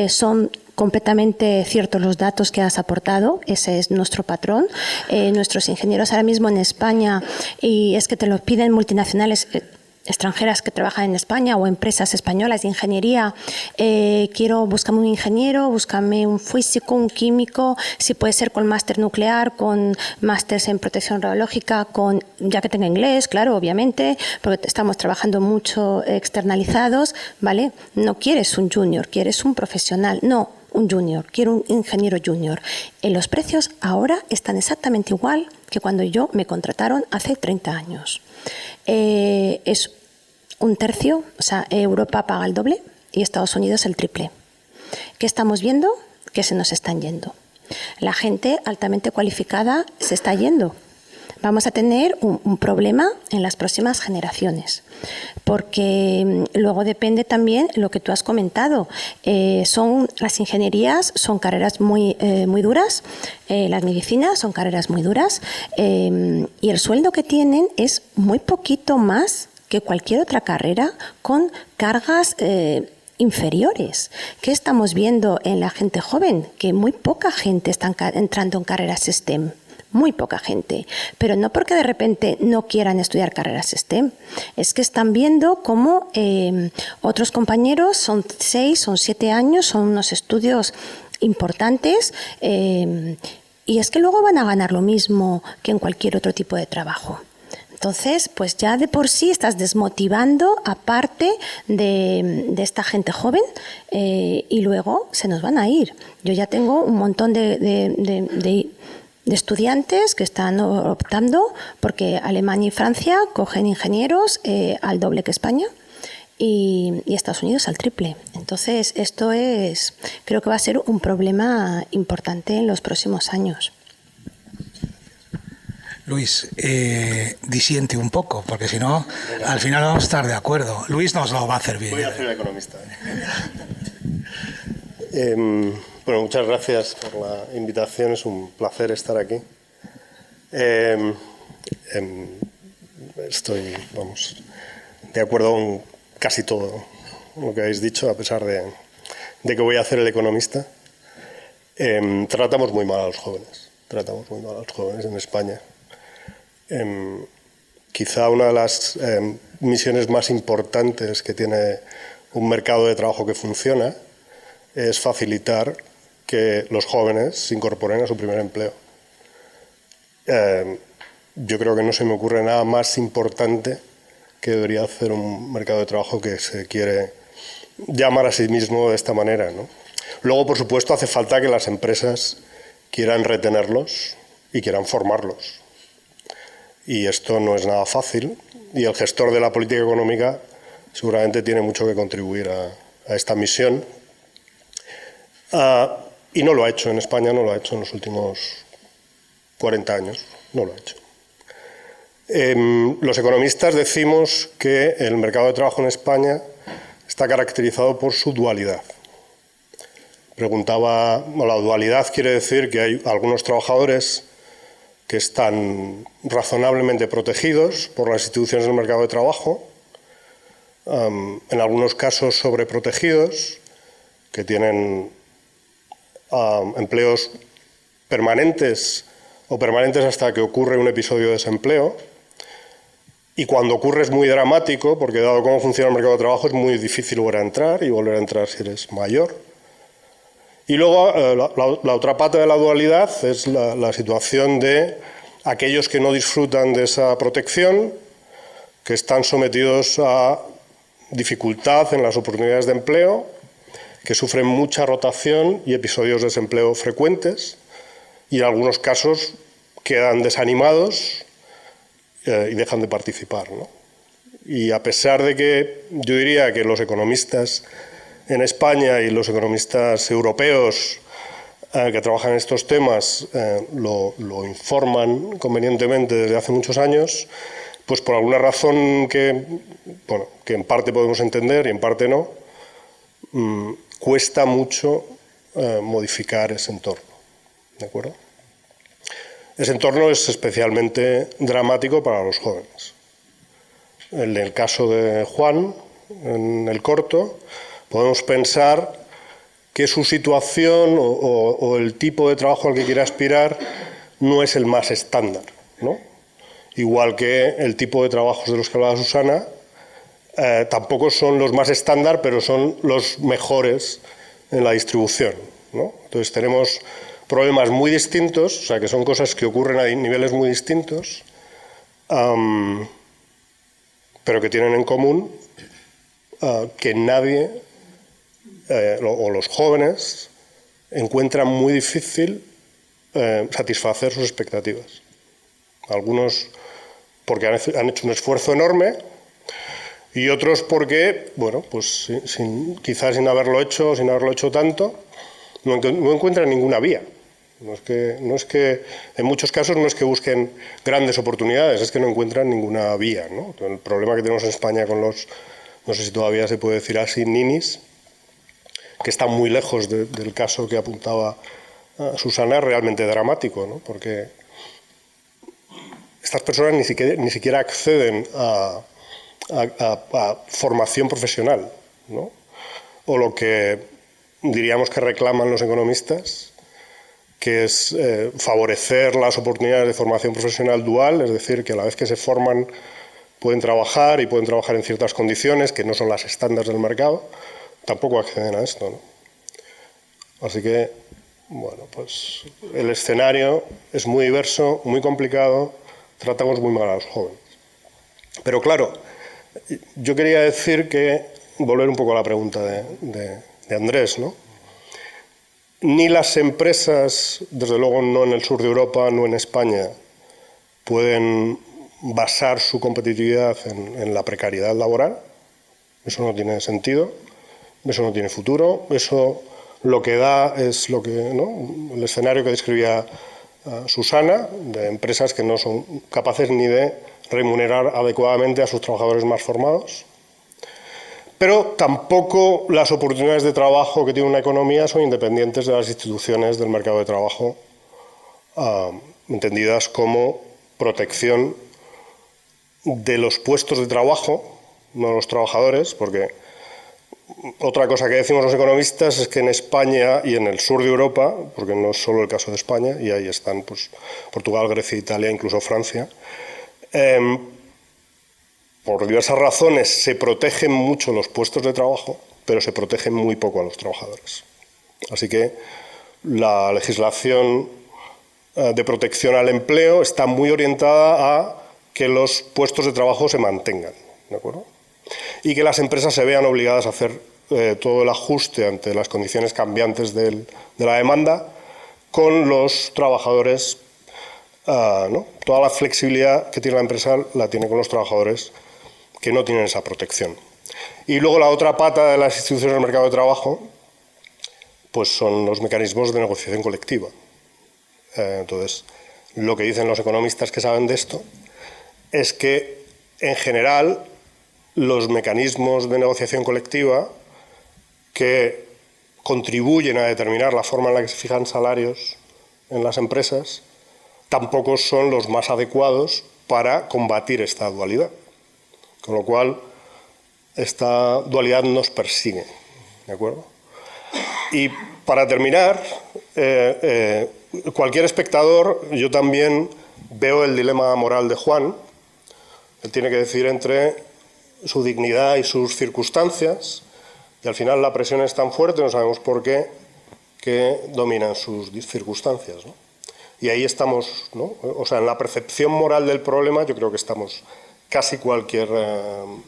son completamente ciertos los datos que has aportado, ese es nuestro patrón. Nuestros ingenieros ahora mismo en España, y es que te lo piden multinacionales extranjeras que trabajan en España o empresas españolas de ingeniería, búscame un ingeniero, búscame un físico, un químico, si puede ser con máster nuclear, con másters en protección radiológica, ya que tenga inglés, claro, obviamente, porque estamos trabajando mucho externalizados, ¿vale? No quieres un junior, quieres un profesional, no un junior, quiero un ingeniero junior. Los precios ahora están exactamente igual que cuando me contrataron hace 30 años. Es un tercio, o sea, Europa paga el doble y Estados Unidos el triple. ¿Qué estamos viendo? Que se nos están yendo. La gente altamente cualificada se está yendo. Vamos a tener un problema en las próximas generaciones, porque luego depende también lo que tú has comentado. Las ingenierías son carreras muy duras, las medicinas son carreras muy duras, y el sueldo que tienen es muy poquito más que cualquier otra carrera con cargas inferiores. ¿Qué estamos viendo en la gente joven? Que muy poca gente está entrando en carreras STEM. Muy poca gente, pero no porque de repente no quieran estudiar carreras STEM, es que están viendo cómo otros compañeros son 6, son 7 años, son unos estudios importantes, y es que luego van a ganar lo mismo que en cualquier otro tipo de trabajo. Entonces, pues ya de por sí estás desmotivando a parte de esta gente joven, y luego se nos van a ir. Yo ya tengo un montón de estudiantes que están optando porque Alemania y Francia cogen ingenieros al doble que España y Estados Unidos al triple. Entonces, creo que va a ser un problema importante en los próximos años. Luis, disiente un poco, porque si no, al final vamos a estar de acuerdo. Luis nos lo va a hacer bien. Voy a hacer economista. Bueno, muchas gracias por la invitación, es un placer estar aquí. Estoy, de acuerdo con casi todo lo que habéis dicho, a pesar de que voy a hacer el economista. Tratamos muy mal a los jóvenes en España. Quizá una de las misiones más importantes que tiene un mercado de trabajo que funciona es facilitar que los jóvenes se incorporen a su primer empleo. Yo creo que no se me ocurre nada más importante que debería hacer un mercado de trabajo que se quiere llamar a sí mismo de esta manera, ¿no? Luego, por supuesto, hace falta que las empresas quieran retenerlos y quieran formarlos. Y esto no es nada fácil, y el gestor de la política económica seguramente tiene mucho que contribuir a esta misión. Y no lo ha hecho en España, no lo ha hecho en los últimos 40 años, no lo ha hecho. Los economistas decimos que el mercado de trabajo en España está caracterizado por su dualidad. La dualidad quiere decir que hay algunos trabajadores que están razonablemente protegidos por las instituciones del mercado de trabajo, en algunos casos sobreprotegidos, que tienen empleos permanentes o permanentes hasta que ocurre un episodio de desempleo, y cuando ocurre es muy dramático, porque dado cómo funciona el mercado de trabajo es muy difícil volver a entrar y volver a entrar si eres mayor. Y luego la otra pata de la dualidad es la situación de aquellos que no disfrutan de esa protección, que están sometidos a dificultad en las oportunidades de empleo, que sufren mucha rotación y episodios de desempleo frecuentes, y en algunos casos quedan desanimados y dejan de participar, ¿no? Y a pesar de que yo diría que los economistas en España y los economistas europeos que trabajan en estos temas lo informan convenientemente desde hace muchos años, pues por alguna razón que en parte podemos entender y en parte no, cuesta mucho modificar ese entorno, ¿de acuerdo? Ese entorno es especialmente dramático para los jóvenes. En el caso de Juan, en el corto, podemos pensar que su situación o el tipo de trabajo al que quiere aspirar no es el más estándar, ¿no? Igual que el tipo de trabajos de los que hablaba Susana tampoco son los más estándar, pero son los mejores en la distribución, ¿no? Entonces tenemos problemas muy distintos, o sea que son cosas que ocurren a niveles muy distintos, pero que tienen en común que nadie, o los jóvenes, encuentran muy difícil satisfacer sus expectativas. Algunos porque han hecho un esfuerzo enorme y otros porque, pues quizás sin haberlo hecho tanto, no encuentran ninguna vía. No es que en muchos casos no es que busquen grandes oportunidades, es que no encuentran ninguna vía, ¿no? El problema que tenemos en España con los, no sé si todavía se puede decir así, ninis, que está muy lejos del caso que apuntaba Susana, es realmente dramático, ¿no? Porque estas personas ni siquiera acceden a formación profesional, ¿no? O lo que diríamos que reclaman los economistas, que es favorecer las oportunidades de formación profesional dual, es decir, que a la vez que se forman pueden trabajar y pueden trabajar en ciertas condiciones que no son las estándares del mercado, tampoco acceden a esto, ¿no? Así que Bueno, pues el escenario es muy diverso, muy complicado, tratamos muy mal a los jóvenes. Pero claro, yo quería decir que, volver un poco a la pregunta de Andrés, ¿no? Ni las empresas, desde luego no en el sur de Europa, no en España, pueden basar su competitividad en la precariedad laboral. Eso no tiene sentido, eso no tiene futuro, eso lo que da es lo que, ¿no?, el escenario que describía Susana, de empresas que no son capaces ni de remunerar adecuadamente a sus trabajadores más formados. Pero tampoco las oportunidades de trabajo que tiene una economía son independientes de las instituciones del mercado de trabajo, entendidas como protección de los puestos de trabajo, no de los trabajadores, porque otra cosa que decimos los economistas es que en España y en el sur de Europa, porque no es solo el caso de España, y ahí están pues, Portugal, Grecia, Italia, incluso Francia, por diversas razones se protegen mucho los puestos de trabajo, pero se protegen muy poco a los trabajadores. Así que la legislación de protección al empleo está muy orientada a que los puestos de trabajo se mantengan, ¿de acuerdo? Y que las empresas se vean obligadas a hacer todo el ajuste ante las condiciones cambiantes de la demanda con los trabajadores, ¿no? Toda la flexibilidad que tiene la empresa la tiene con los trabajadores que no tienen esa protección. Y luego la otra pata de las instituciones del mercado de trabajo pues son los mecanismos de negociación colectiva. Entonces, lo que dicen los economistas que saben de esto es que, en general, los mecanismos de negociación colectiva que contribuyen a determinar la forma en la que se fijan salarios en las empresas tampoco son los más adecuados para combatir esta dualidad. Con lo cual, esta dualidad nos persigue, ¿de acuerdo? Y para terminar, cualquier espectador, yo también veo el dilema moral de Juan. Él tiene que decidir entre su dignidad y sus circunstancias, y al final la presión es tan fuerte, no sabemos por qué, que dominan sus circunstancias, ¿no? Y ahí estamos, ¿no? O sea, en la percepción moral del problema yo creo que estamos casi cualquier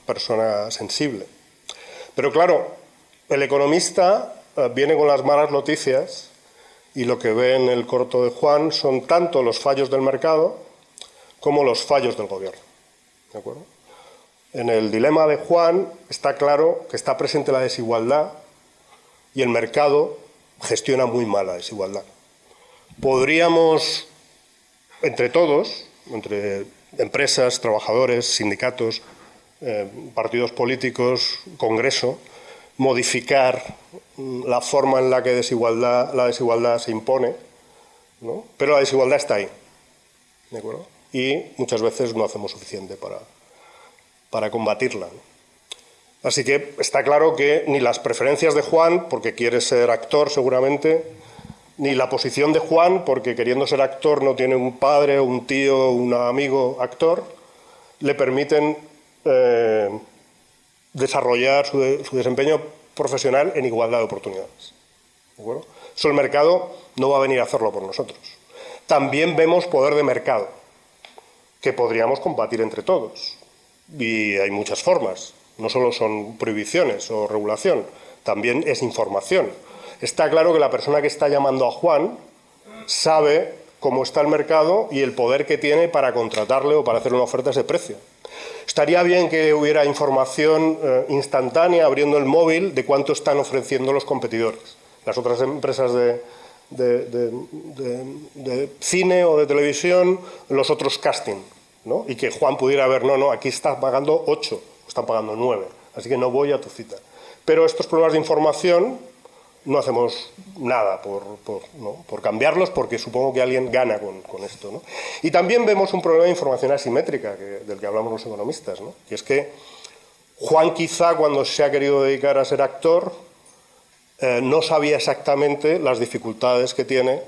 persona sensible. Pero claro, el economista viene con las malas noticias y lo que ve en el corto de Juan son tanto los fallos del mercado como los fallos del gobierno. ¿De acuerdo? En el dilema de Juan está claro que está presente la desigualdad y el mercado gestiona muy mal la desigualdad. Podríamos, entre todos, entre empresas, trabajadores, sindicatos, partidos políticos, Congreso, modificar la forma en la que la desigualdad se impone, ¿no? Pero la desigualdad está ahí, ¿de acuerdo? Y muchas veces no hacemos suficiente para combatirla, ¿no? Así que está claro que ni las preferencias de Juan, porque quiere ser actor seguramente, ni la posición de Juan, porque queriendo ser actor no tiene un padre, un tío, un amigo actor, le permiten desarrollar su desempeño profesional en igualdad de oportunidades. ¿De acuerdo? Eso el mercado no va a venir a hacerlo por nosotros. También vemos poder de mercado, que podríamos combatir entre todos. Y hay muchas formas. No solo son prohibiciones o regulación, también es información. Está claro que la persona que está llamando a Juan sabe cómo está el mercado y el poder que tiene para contratarle o para hacer una oferta a ese precio. Estaría bien que hubiera información instantánea abriendo el móvil de cuánto están ofreciendo los competidores. Las otras empresas de cine o de televisión, los otros casting, ¿no? Y que Juan pudiera ver, no, aquí estás pagando 8, están pagando 9, así que no voy a tu cita. Pero estos problemas de información no hacemos nada por cambiarlos, porque supongo que alguien gana con esto, ¿no? Y también vemos un problema de información asimétrica, del que hablamos los economistas, ¿no? Y es que Juan quizá cuando se ha querido dedicar a ser actor no sabía exactamente las dificultades que tiene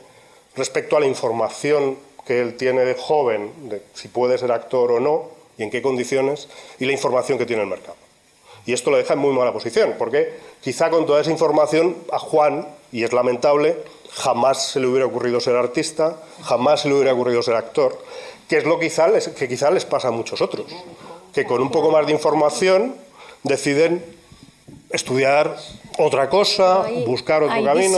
respecto a la información que él tiene de joven, de si puede ser actor o no, y en qué condiciones, y la información que tiene el mercado. Y esto lo deja en muy mala posición, porque quizá con toda esa información a Juan, y es lamentable, jamás se le hubiera ocurrido ser artista, jamás se le hubiera ocurrido ser actor, que es lo que quizá les pasa a muchos otros, que con un poco más de información deciden estudiar otra cosa, buscar otro camino.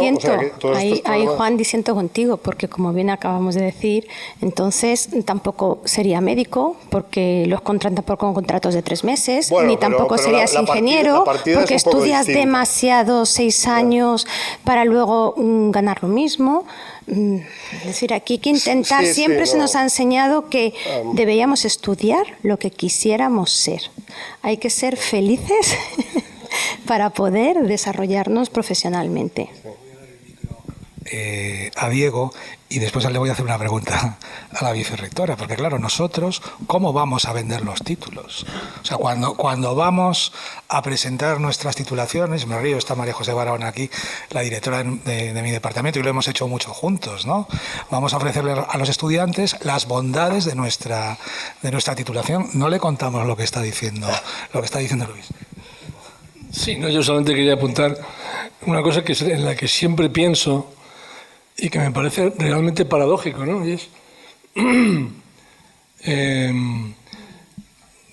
Ahí, Juan, disiento contigo, porque como bien acabamos de decir, entonces tampoco sería médico, porque los contratan con contratos de 3 meses, ni tampoco serías ingeniero, porque estudias demasiado 6 años para luego ganar lo mismo. Es decir, aquí hay que intentar, siempre se nos ha enseñado que deberíamos estudiar lo que quisiéramos ser. Hay que ser felices para poder desarrollarnos profesionalmente. A Diego, y después le voy a hacer una pregunta a la vicerrectora, porque claro, nosotros, ¿cómo vamos a vender los títulos? O sea, cuando vamos a presentar nuestras titulaciones, me río, está María José Barahona aquí, la directora de mi departamento, y lo hemos hecho mucho juntos, ¿no? Vamos a ofrecerle a los estudiantes las bondades de nuestra titulación. No le contamos lo que está diciendo Luis. Sí, no, yo solamente quería apuntar una cosa en la que siempre pienso y que me parece realmente paradójico, ¿no? Y es,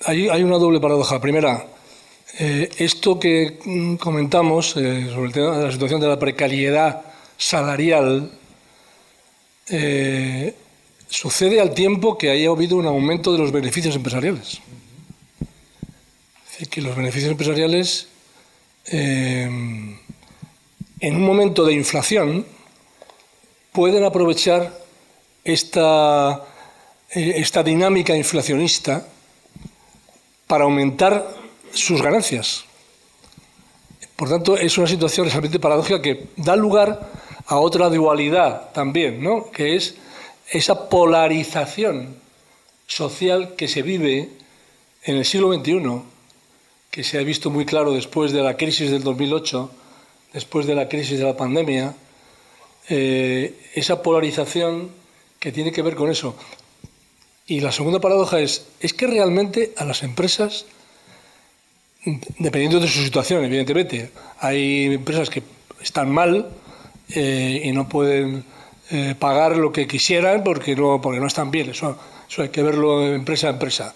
hay una doble paradoja. Primera, esto que comentamos sobre el tema de la situación de la precariedad salarial sucede al tiempo que haya habido un aumento de los beneficios empresariales. Es decir, que los beneficios empresariales, en un momento de inflación, pueden aprovechar esta dinámica inflacionista para aumentar sus ganancias. Por tanto, es una situación realmente paradójica que da lugar a otra dualidad también, ¿no? Que es esa polarización social que se vive en el siglo XXI, que se ha visto muy claro después de la crisis del 2008, después de la crisis de la pandemia, esa polarización que tiene que ver con eso. Y la segunda paradoja es que realmente a las empresas, dependiendo de su situación, evidentemente, hay empresas que están mal y no pueden pagar lo que quisieran porque no están bien. Eso hay que verlo empresa a empresa.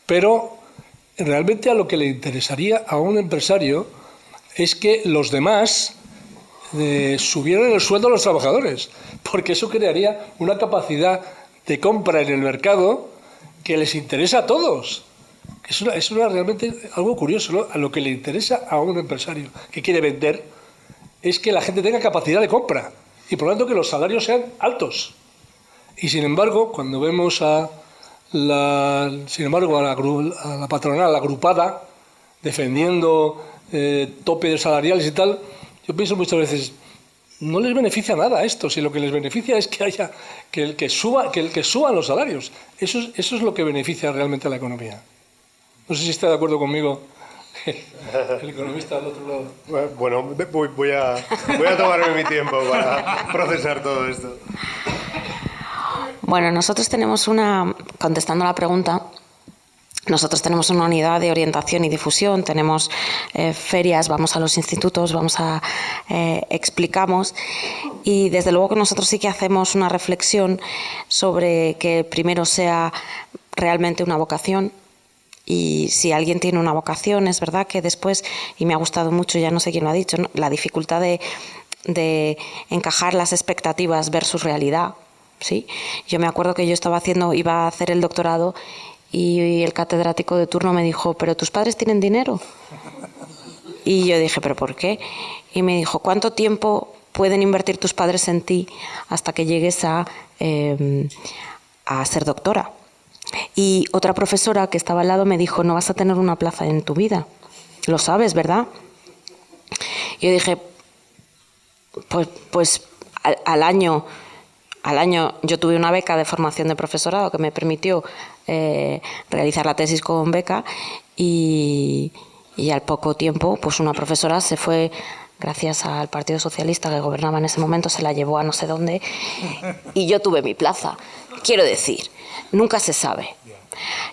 Pero realmente a lo que le interesaría a un empresario es que los demás subieran el sueldo a los trabajadores, porque eso crearía una capacidad de compra en el mercado que les interesa a todos. Es realmente algo curioso, ¿no? A lo que le interesa a un empresario que quiere vender es que la gente tenga capacidad de compra y por lo tanto que los salarios sean altos. Y sin embargo, cuando vemos a la patronal agrupada defendiendo topes salariales y tal, yo pienso muchas veces, no les beneficia nada esto, si lo que les beneficia es que suban los salarios. Eso es lo que beneficia realmente a la economía. No sé si está de acuerdo conmigo el economista del otro lado. Bueno, voy a tomarme mi tiempo para procesar todo esto. Bueno, nosotros tenemos contestando a la pregunta, nosotros tenemos una unidad de orientación y difusión, tenemos ferias, vamos a los institutos, explicamos, y desde luego que nosotros sí que hacemos una reflexión sobre que primero sea realmente una vocación. Y si alguien tiene una vocación, es verdad que después, y me ha gustado mucho, ya no sé quién lo ha dicho, ¿no? La dificultad de encajar las expectativas versus realidad, ¿sí? Yo me acuerdo que iba a hacer el doctorado y el catedrático de turno me dijo, ¿pero tus padres tienen dinero? Y yo dije, ¿pero por qué? Y me dijo, ¿cuánto tiempo pueden invertir tus padres en ti hasta que llegues a ser doctora? Y otra profesora que estaba al lado me dijo, no vas a tener una plaza en tu vida, lo sabes, ¿verdad? Y yo dije, pues al año yo tuve una beca de formación de profesorado que me permitió realizar la tesis con beca y al poco tiempo pues una profesora se fue, gracias al Partido Socialista que gobernaba en ese momento, se la llevó a no sé dónde y yo tuve mi plaza. Quiero decir, nunca se sabe.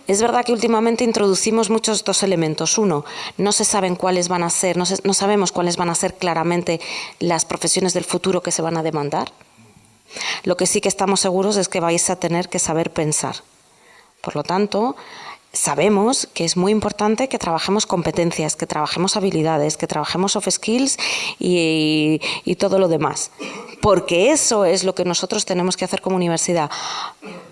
Es verdad que últimamente introducimos muchos de estos elementos. Uno, no se saben cuáles van a ser, no sabemos cuáles van a ser claramente las profesiones del futuro que se van a demandar. Lo que sí que estamos seguros es que vais a tener que saber pensar. Por lo tanto, sabemos que es muy importante que trabajemos competencias, que trabajemos habilidades, que trabajemos soft skills y todo lo demás. Porque eso es lo que nosotros tenemos que hacer como universidad.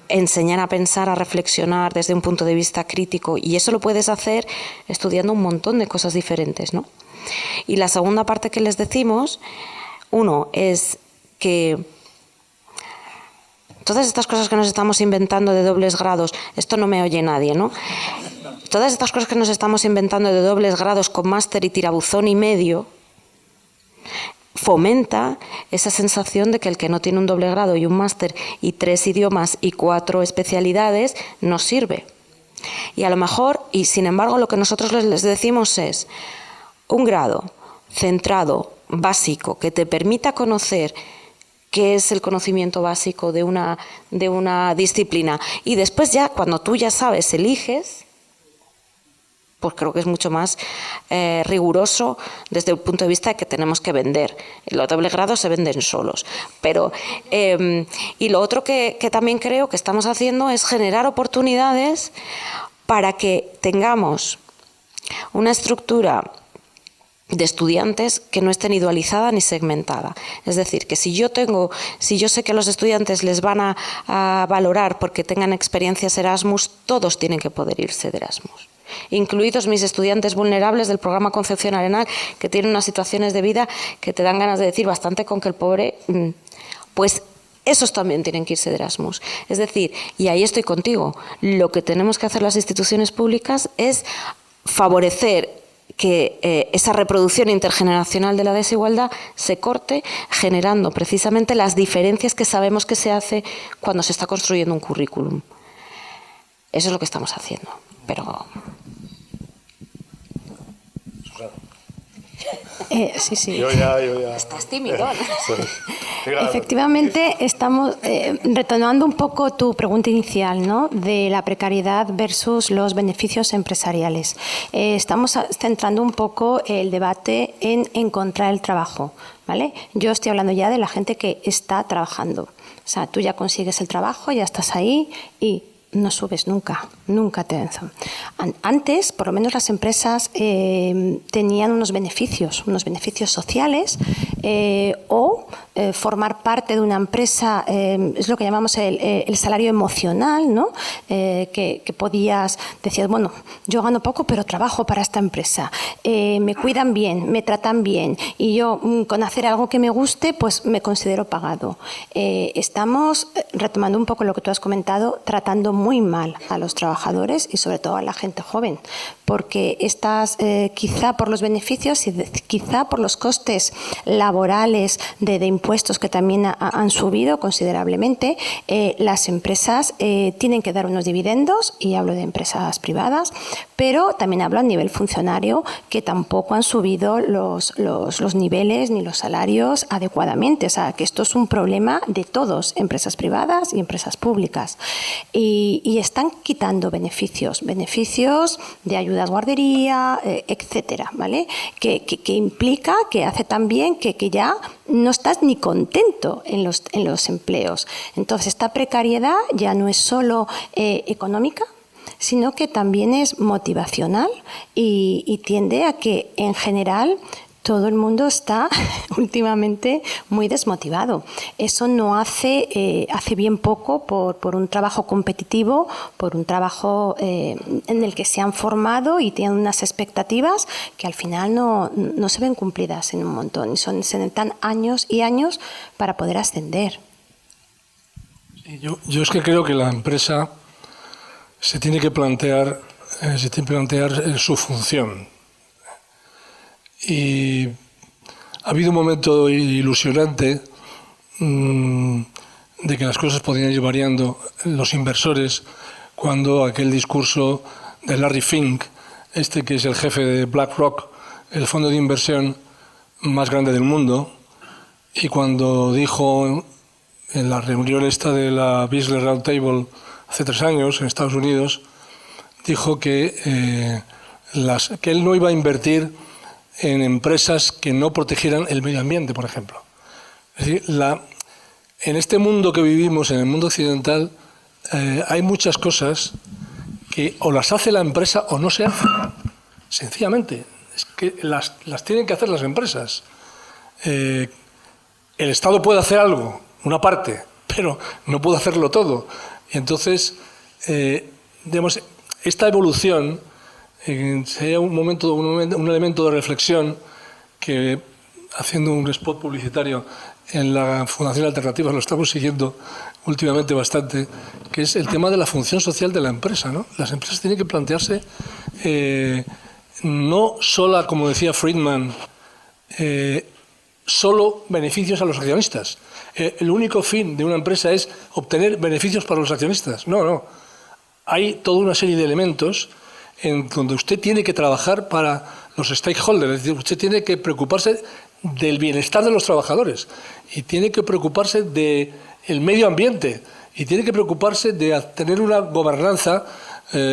Enseñar a pensar, a reflexionar desde un punto de vista crítico. Y eso lo puedes hacer estudiando un montón de cosas diferentes, ¿no? Y la segunda parte que les decimos, uno, es que todas estas cosas que nos estamos inventando de dobles grados, esto no me oye nadie, ¿no? Todas estas cosas que nos estamos inventando de dobles grados con máster y tirabuzón y medio, fomenta esa sensación de que el que no tiene un doble grado y un máster y 3 idiomas y 4 especialidades no sirve. Y a lo mejor, y sin embargo, lo que nosotros les decimos es un grado centrado, básico, que te permita conocer qué es el conocimiento básico de una disciplina. Y después ya, cuando tú ya sabes, eliges, pues creo que es mucho más riguroso desde el punto de vista de que tenemos que vender. Los doble grados se venden solos. Pero, y lo otro que también creo que estamos haciendo es generar oportunidades para que tengamos una estructura de estudiantes que no esté ni dualizada ni segmentada. Es decir, que si yo sé que a los estudiantes les van a valorar porque tengan experiencias Erasmus, todos tienen que poder irse de Erasmus. Incluidos mis estudiantes vulnerables del programa Concepción Arenal, que tienen unas situaciones de vida que te dan ganas de decir bastante con que el pobre, pues esos también tienen que irse de Erasmus. Es decir, y ahí estoy contigo, lo que tenemos que hacer las instituciones públicas es favorecer que esa reproducción intergeneracional de la desigualdad se corte, generando precisamente las diferencias que sabemos que se hace cuando se está construyendo un currículum. Eso es lo que estamos haciendo. Pero sí. Yo ya. Estás timidón. Sí. Efectivamente, estamos retomando un poco tu pregunta inicial, ¿no? De la precariedad versus los beneficios empresariales. Estamos centrando un poco el debate en encontrar el trabajo, ¿vale? Yo estoy hablando ya de la gente que está trabajando. O sea, tú ya consigues el trabajo, ya estás ahí y no subes nunca te avanzan. Antes, por lo menos las empresas tenían unos beneficios sociales o formar parte de una empresa, es lo que llamamos el salario emocional, ¿no? Que podías decir, bueno, yo gano poco pero trabajo para esta empresa, me cuidan bien, me tratan bien y yo con hacer algo que me guste pues me considero pagado. Estamos, retomando un poco lo que tú has comentado, tratando muy mal a los trabajadores y sobre todo a la gente joven, porque estas, quizá por los beneficios y quizá por los costes laborales de impuestos que también han subido considerablemente, las empresas tienen que dar unos dividendos, y hablo de empresas privadas, pero también hablo a nivel funcionario, que tampoco han subido los niveles ni los salarios adecuadamente. O sea, que esto es un problema de todos, empresas privadas y empresas públicas. Y están quitando beneficios de ayudas guardería, etcétera, ¿vale? Que implica, que hace también que ya no estás ni contento en los empleos. Entonces, esta precariedad ya no es solo económica, sino que también es motivacional y tiende a que, en general, todo el mundo está últimamente muy desmotivado. Eso no hace bien poco por un trabajo competitivo, por un trabajo en el que se han formado y tienen unas expectativas que al final no se ven cumplidas en un montón. Y se necesitan años y años para poder ascender. Yo es que creo que la empresa se tiene que plantear su función. Y ha habido un momento ilusionante de que las cosas podían ir variando. Los inversores, cuando aquel discurso de Larry Fink, que es el jefe de BlackRock, el fondo de inversión más grande del mundo, y cuando dijo en la reunión esta de la Business Roundtable hace 3 años en Estados Unidos, dijo que él no iba a invertir en empresas que no protegieran el medio ambiente, por ejemplo. Es decir, en este mundo que vivimos, en el mundo occidental, hay muchas cosas que o las hace la empresa o no se hacen. Sencillamente. Es que las tienen que hacer las empresas. El Estado puede hacer algo, una parte, pero no puede hacerlo todo. Y entonces, digamos, esta evolución sería un elemento de reflexión que, haciendo un spot publicitario en la Fundación Alternativas, lo estamos siguiendo últimamente bastante, que es el tema de la función social de la empresa, ¿no? Las empresas tienen que plantearse no solo, como decía Friedman, solo beneficios a los accionistas. El único fin de una empresa es obtener beneficios para los accionistas. No. Hay toda una serie de elementos en donde usted tiene que trabajar para los stakeholders, es decir, usted tiene que preocuparse del bienestar de los trabajadores y tiene que preocuparse del medio ambiente y tiene que preocuparse de tener una gobernanza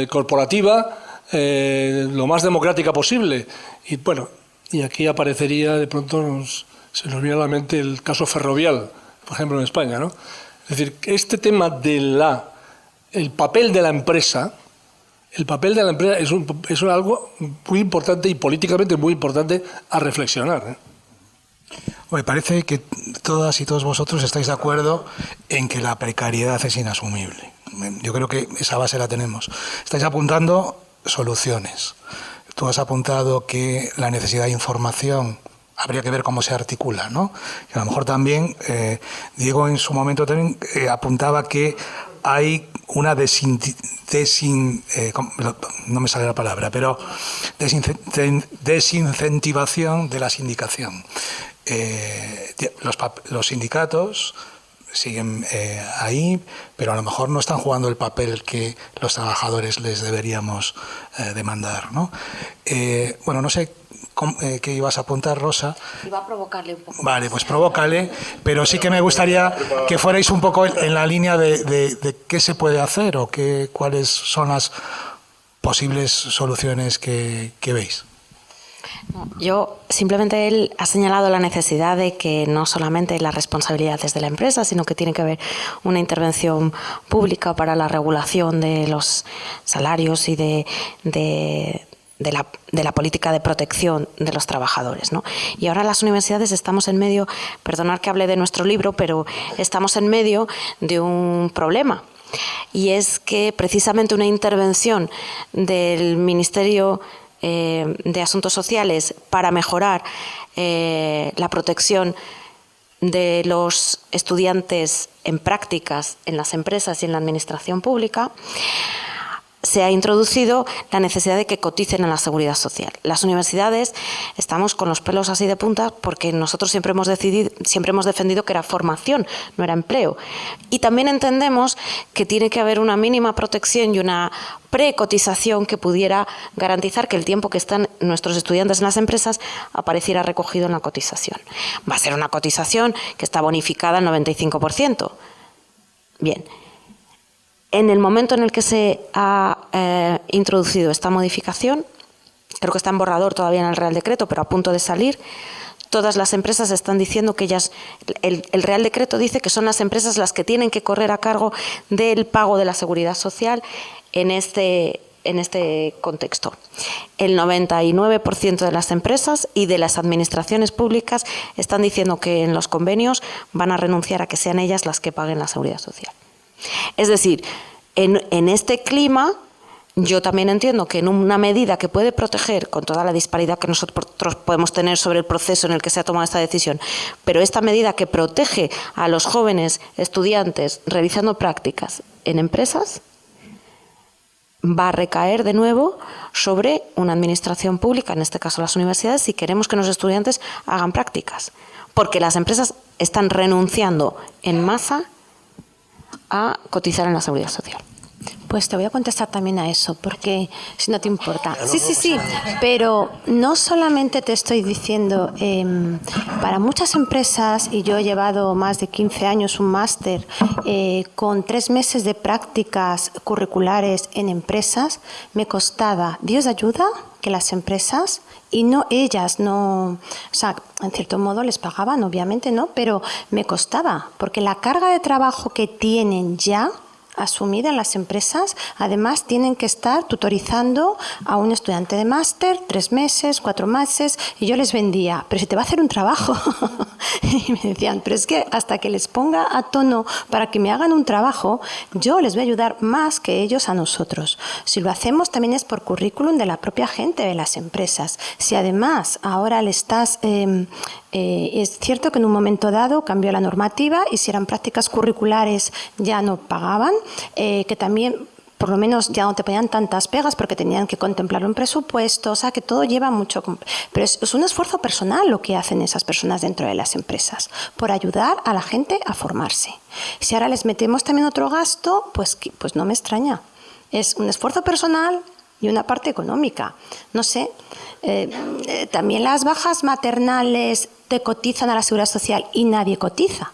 corporativa lo más democrática posible. Y bueno, y aquí aparecería, de pronto se nos viene a la mente el caso Ferrovial, por ejemplo, en España, ¿no? Es decir, este tema de el papel de la empresa, es algo muy importante y políticamente muy importante a reflexionar, Me parece que todas y todos vosotros estáis de acuerdo en que la precariedad es inasumible. Yo creo que esa base la tenemos. Estáis apuntando soluciones. Tú has apuntado que la necesidad de información habría que ver cómo se articula, ¿no? Y a lo mejor también Diego en su momento también apuntaba que hay una no me sale la palabra, pero desincentivación de la sindicación. Los sindicatos siguen ahí, pero a lo mejor no están jugando el papel que los trabajadores les deberíamos demandar, ¿no? Bueno, no sé qué ibas a apuntar, Rosa. Iba a provocarle un poco. Vale, pues provócale, pero sí que me gustaría que fuerais un poco en la línea de qué se puede hacer o cuáles son las posibles soluciones que veis. Yo simplemente él ha señalado la necesidad de que no solamente las responsabilidades de la empresa, sino que tiene que haber una intervención pública para la regulación de los salarios y de la política de protección de los trabajadores, ¿no? Y ahora las universidades estamos en medio, perdonad que hable de nuestro libro, pero estamos en medio de un problema. Y es que precisamente una intervención del Ministerio de Asuntos Sociales para mejorar la protección de los estudiantes en prácticas en las empresas y en la administración pública, se ha introducido la necesidad de que coticen en la seguridad social. Las universidades estamos con los pelos así de punta porque nosotros siempre hemos defendido que era formación, no era empleo. Y también entendemos que tiene que haber una mínima protección y una precotización que pudiera garantizar que el tiempo que están nuestros estudiantes en las empresas apareciera recogido en la cotización. Va a ser una cotización que está bonificada al 95%. Bien. En el momento en el que se ha introducido esta modificación, creo que está en borrador todavía en el Real Decreto, pero a punto de salir, todas las empresas están diciendo que ellas, el Real Decreto dice que son las empresas las que tienen que correr a cargo del pago de la seguridad social en este contexto. El 99% de las empresas y de las administraciones públicas están diciendo que en los convenios van a renunciar a que sean ellas las que paguen la seguridad social. Es decir, en este clima, yo también entiendo que en una medida que puede proteger, con toda la disparidad que nosotros podemos tener sobre el proceso en el que se ha tomado esta decisión, pero esta medida que protege a los jóvenes estudiantes realizando prácticas en empresas, va a recaer de nuevo sobre una administración pública, en este caso las universidades, si queremos que los estudiantes hagan prácticas. Porque las empresas están renunciando en masa a cotizar en la seguridad social. Pues te voy a contestar también a eso, porque si no te importa. Sí, pero no solamente te estoy diciendo, para muchas empresas, y yo he llevado más de 15 años un máster con 3 meses de prácticas curriculares en empresas, me costaba, Dios ayuda, que las empresas, y no ellas, no, o sea, en cierto modo les pagaban, obviamente, ¿no? Pero me costaba, porque la carga de trabajo que tienen ya asumida en las empresas, además tienen que estar tutorizando a un estudiante de máster 3 meses, 4 meses, y yo les vendía, pero si te va a hacer un trabajo, y me decían, pero es que hasta que les ponga a tono para que me hagan un trabajo, yo les voy a ayudar más que ellos a nosotros. Si lo hacemos también es por currículum de la propia gente de las empresas. Si además ahora le estás... es cierto que en un momento dado cambió la normativa y si eran prácticas curriculares ya no pagaban, que también por lo menos ya no te ponían tantas pegas porque tenían que contemplar un presupuesto, o sea que todo lleva mucho... Pero es un esfuerzo personal lo que hacen esas personas dentro de las empresas, por ayudar a la gente a formarse. Si ahora les metemos también otro gasto, pues no me extraña. Es un esfuerzo personal y una parte económica. No sé, también las bajas maternales te cotizan a la Seguridad Social y nadie cotiza.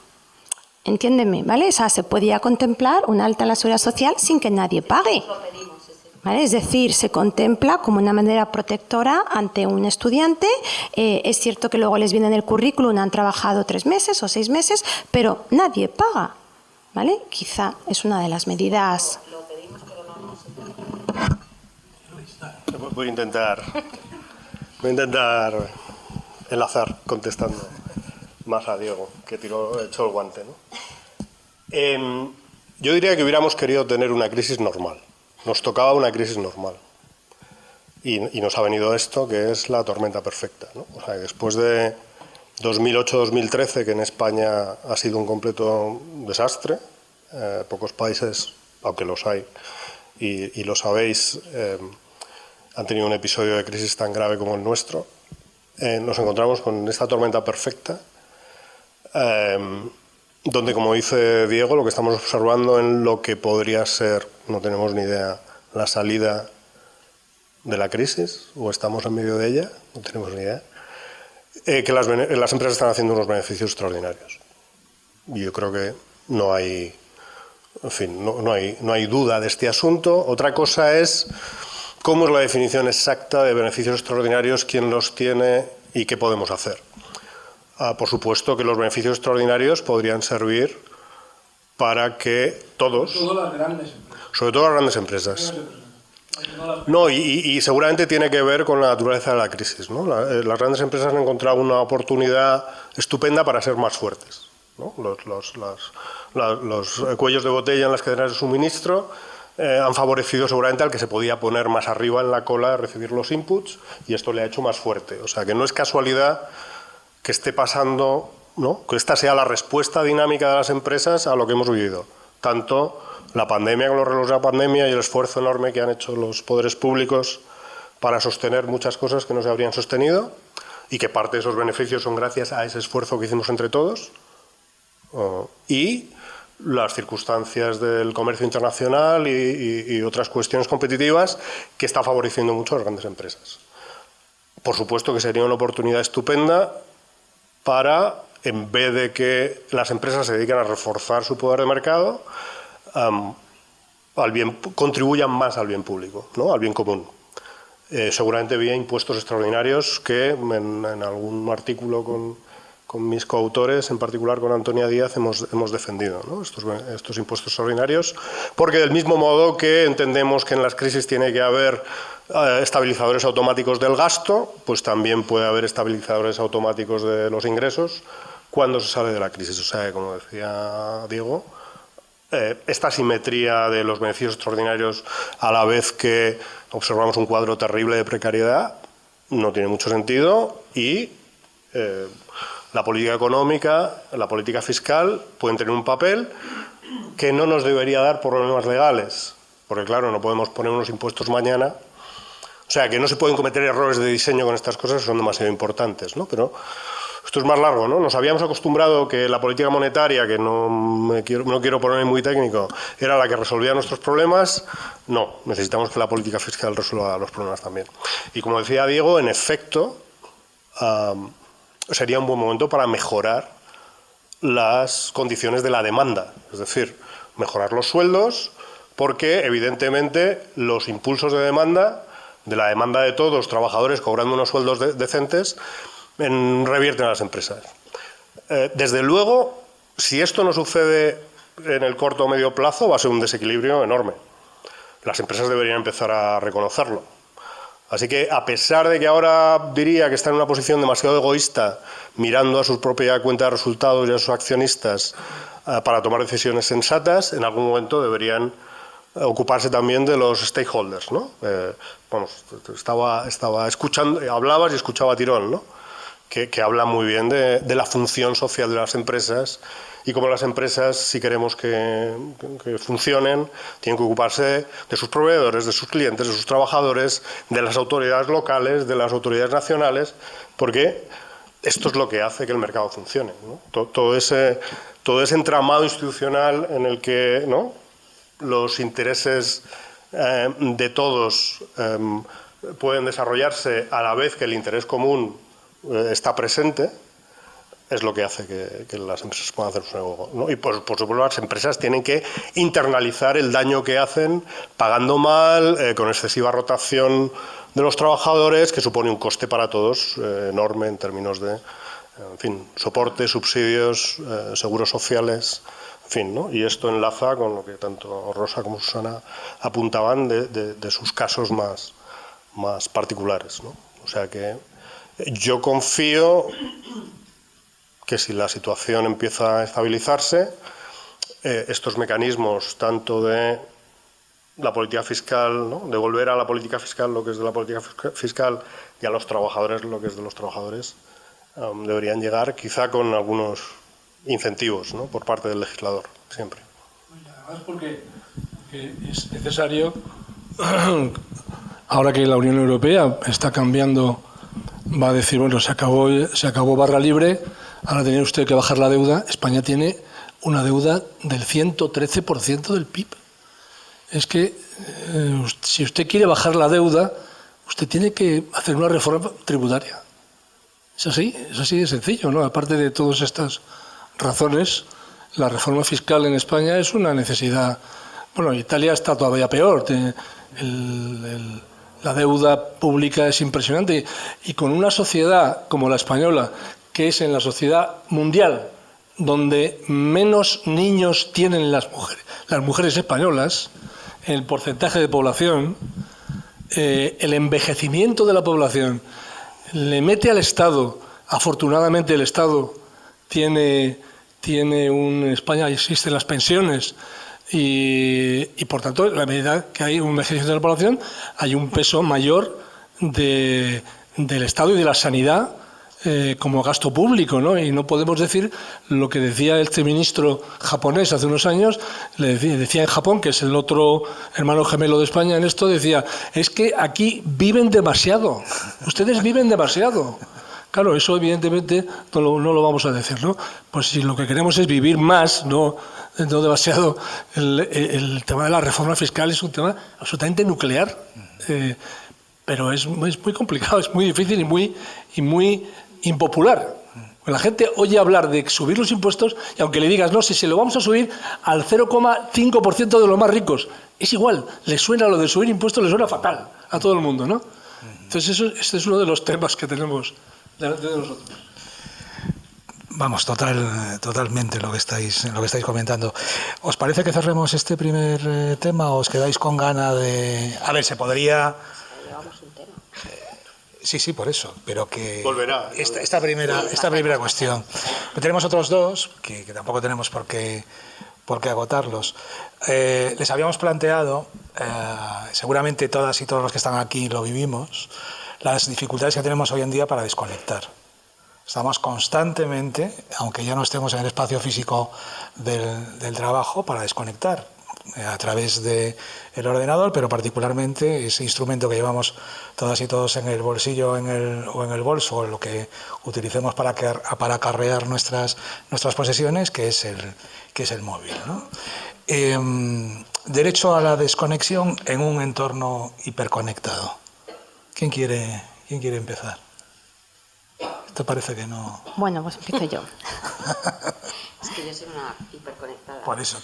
Entiéndeme, ¿vale? O sea, se podía contemplar un alta en la Seguridad Social sin que nadie pague. ¿Vale? Es decir, se contempla como una manera protectora ante un estudiante. Es cierto que luego les viene en el currículum, han trabajado 3 meses o 6 meses, pero nadie paga. ¿Vale? Quizá es una de las medidas. Voy a intentar enlazar contestando más a Diego, que echó el guante, ¿no? Yo diría que hubiéramos querido tener una crisis normal. Nos tocaba una crisis normal. Y nos ha venido esto, que es la tormenta perfecta, ¿no? O sea, después de 2008-2013, que en España ha sido un completo desastre, pocos países, aunque los hay, y lo sabéis, han tenido un episodio de crisis tan grave como el nuestro. Nos encontramos con esta tormenta perfecta, donde, como dice Diego, lo que estamos observando en lo que podría ser, no tenemos ni idea, la salida de la crisis, o estamos en medio de ella, no tenemos ni idea, que las empresas están haciendo unos beneficios extraordinarios. Y yo creo que no hay, en fin, no hay duda de este asunto. Otra cosa es cómo es la definición exacta de beneficios extraordinarios, quién los tiene y qué podemos hacer. Por supuesto que los beneficios extraordinarios podrían servir para que todos, sobre todo las grandes empresas, no, y seguramente tiene que ver con la naturaleza de la crisis, ¿no? Las grandes empresas han encontrado una oportunidad estupenda para ser más fuertes, ¿no? Los cuellos de botella en las cadenas de suministro han favorecido seguramente al que se podía poner más arriba en la cola a recibir los inputs, y esto le ha hecho más fuerte. O sea, que no es casualidad que esté pasando, ¿no? Que esta sea la respuesta dinámica de las empresas a lo que hemos vivido. Tanto la pandemia con los relojes de la pandemia y el esfuerzo enorme que han hecho los poderes públicos para sostener muchas cosas que no se habrían sostenido, y que parte de esos beneficios son gracias a ese esfuerzo que hicimos entre todos, y las circunstancias del comercio internacional y otras cuestiones competitivas que está favoreciendo mucho a las grandes empresas. Por supuesto que sería una oportunidad estupenda para, en vez de que las empresas se dediquen a reforzar su poder de mercado, contribuyan más al bien público, ¿no? Al bien común. Seguramente vía impuestos extraordinarios que en algún artículo con mis coautores, en particular con Antonia Díaz, hemos defendido, ¿no? estos impuestos extraordinarios, porque del mismo modo que entendemos que en las crisis tiene que haber estabilizadores automáticos del gasto, pues también puede haber estabilizadores automáticos de los ingresos cuando se sale de la crisis. O sea, como decía Diego, esta simetría de los beneficios extraordinarios a la vez que observamos un cuadro terrible de precariedad no tiene mucho sentido, y la política económica, la política fiscal pueden tener un papel que no nos debería dar problemas legales, porque claro, no podemos poner unos impuestos mañana. O sea, que no se pueden cometer errores de diseño con estas cosas, que son demasiado importantes, ¿no? Pero Esto es más largo, ¿no? Nos habíamos acostumbrado que la política monetaria, que no quiero ponerme muy técnico, era la que resolvía nuestros problemas. No, necesitamos que la política fiscal resuelva los problemas también. Y como decía Diego, en efecto, sería un buen momento para mejorar las condiciones de la demanda, es decir, mejorar los sueldos, porque evidentemente los impulsos de la demanda de todos, trabajadores cobrando unos sueldos decentes, revierten a las empresas. Desde luego, si esto no sucede en el corto o medio plazo, va a ser un desequilibrio enorme. Las empresas deberían empezar a reconocerlo. Así que, a pesar de que ahora diría que está en una posición demasiado egoísta, mirando a su propia cuenta de resultados y a sus accionistas para tomar decisiones sensatas, en algún momento deberían ocuparse también de los stakeholders, ¿no? Estaba escuchando, hablabas y escuchaba a Tirón, ¿no? Que habla muy bien de la función social de las empresas y cómo las empresas, si queremos que funcionen, tienen que ocuparse de sus proveedores, de sus clientes, de sus trabajadores, de las autoridades locales, de las autoridades nacionales, porque esto es lo que hace que el mercado funcione, ¿no? Todo ese entramado institucional en el que, ¿no?, los intereses de todos pueden desarrollarse a la vez que el interés común está presente, es lo que hace que las empresas puedan hacer su negocio, ¿no? Y por supuesto las empresas tienen que internalizar el daño que hacen pagando mal, con excesiva rotación de los trabajadores, que supone un coste para todos enorme en términos de, en fin, soporte, subsidios, seguros sociales, en fin, ¿no? Y esto enlaza con lo que tanto Rosa como Susana apuntaban de sus casos más particulares, ¿no? O sea que yo confío que si la situación empieza a estabilizarse, estos mecanismos, tanto de la política fiscal, ¿no?, devolver a la política fiscal lo que es de la política fiscal y a los trabajadores lo que es de los trabajadores, deberían llegar quizá con algunos incentivos, ¿no?, por parte del legislador, siempre. Además porque es necesario, ahora que la Unión Europea está cambiando, va a decir, bueno, se acabó barra libre, ahora tiene usted que bajar la deuda. España tiene una deuda del 113% del PIB. Es que si usted quiere bajar la deuda, usted tiene que hacer una reforma tributaria. Es así de sencillo, ¿no? Aparte de todas estas razones, la reforma fiscal en España es una necesidad. Bueno, Italia está todavía peor. La deuda pública es impresionante y con una sociedad como la española, que es en la sociedad mundial donde menos niños tienen las mujeres españolas, el porcentaje de población, el envejecimiento de la población, le mete al Estado. Afortunadamente el Estado tiene en España existen las pensiones. Y por tanto, en la medida que hay un envejecimiento de la población, hay un peso mayor del Estado y de la sanidad como gasto público, ¿no? Y no podemos decir lo que decía este ministro japonés hace unos años, decía en Japón, que es el otro hermano gemelo de España en esto, decía, es que aquí viven demasiado, ustedes viven demasiado. Claro, eso evidentemente no lo vamos a decir, ¿no? Pues si lo que queremos es vivir más, no demasiado, el tema de la reforma fiscal es un tema absolutamente nuclear, pero es muy complicado, es muy difícil y muy impopular. La gente oye hablar de subir los impuestos y aunque le digas, no, si se lo vamos a subir al 0,5% de los más ricos, es igual, le suena lo de subir impuestos, le suena fatal a todo el mundo, ¿no? Entonces este es uno de los temas que tenemos delante de nosotros. Vamos, totalmente lo que estáis comentando. ¿Os parece que cerremos este primer tema o os quedáis con gana de...? A ver, se podría... Sí, por eso, pero que... Volverá. Esta primera cuestión. Pero tenemos otros dos, que tampoco tenemos por qué agotarlos. Les habíamos planteado, seguramente todas y todos los que están aquí lo vivimos, las dificultades que tenemos hoy en día para desconectar. Estamos constantemente, aunque ya no estemos en el espacio físico del trabajo, para desconectar. a través del ordenador, pero particularmente ese instrumento que llevamos todas y todos en el bolsillo o en el bolso, o lo que utilicemos para acarrear nuestras posesiones, que es el móvil, ¿no? Derecho a la desconexión en un entorno hiperconectado. ¿Quién quiere empezar? Esto parece que no... Bueno, pues empiezo yo. Es que yo soy una hiperconectada. Por eso.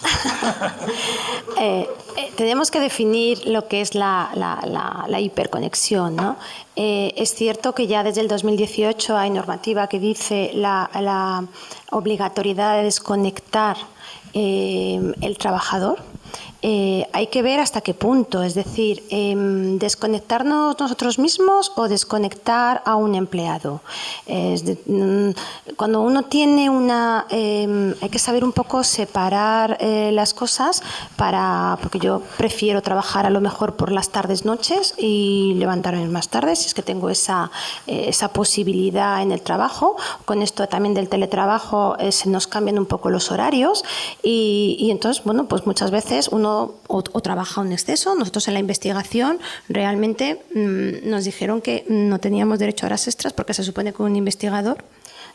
Tenemos que definir lo que es la hiperconexión, ¿no? Es cierto que ya desde el 2018 hay normativa que dice la obligatoriedad de desconectar el trabajador. Hay que ver hasta qué punto, es decir, desconectarnos nosotros mismos o desconectar a un empleado. Cuando uno tiene hay que saber un poco separar las cosas, porque yo prefiero trabajar a lo mejor por las tardes, noches y levantarme más tarde, si es que tengo esa posibilidad en el trabajo. Con esto también del teletrabajo se nos cambian un poco los horarios y entonces, bueno, pues muchas veces uno o trabaja en exceso. Nosotros en la investigación realmente nos dijeron que no teníamos derecho a horas extras porque se supone que un investigador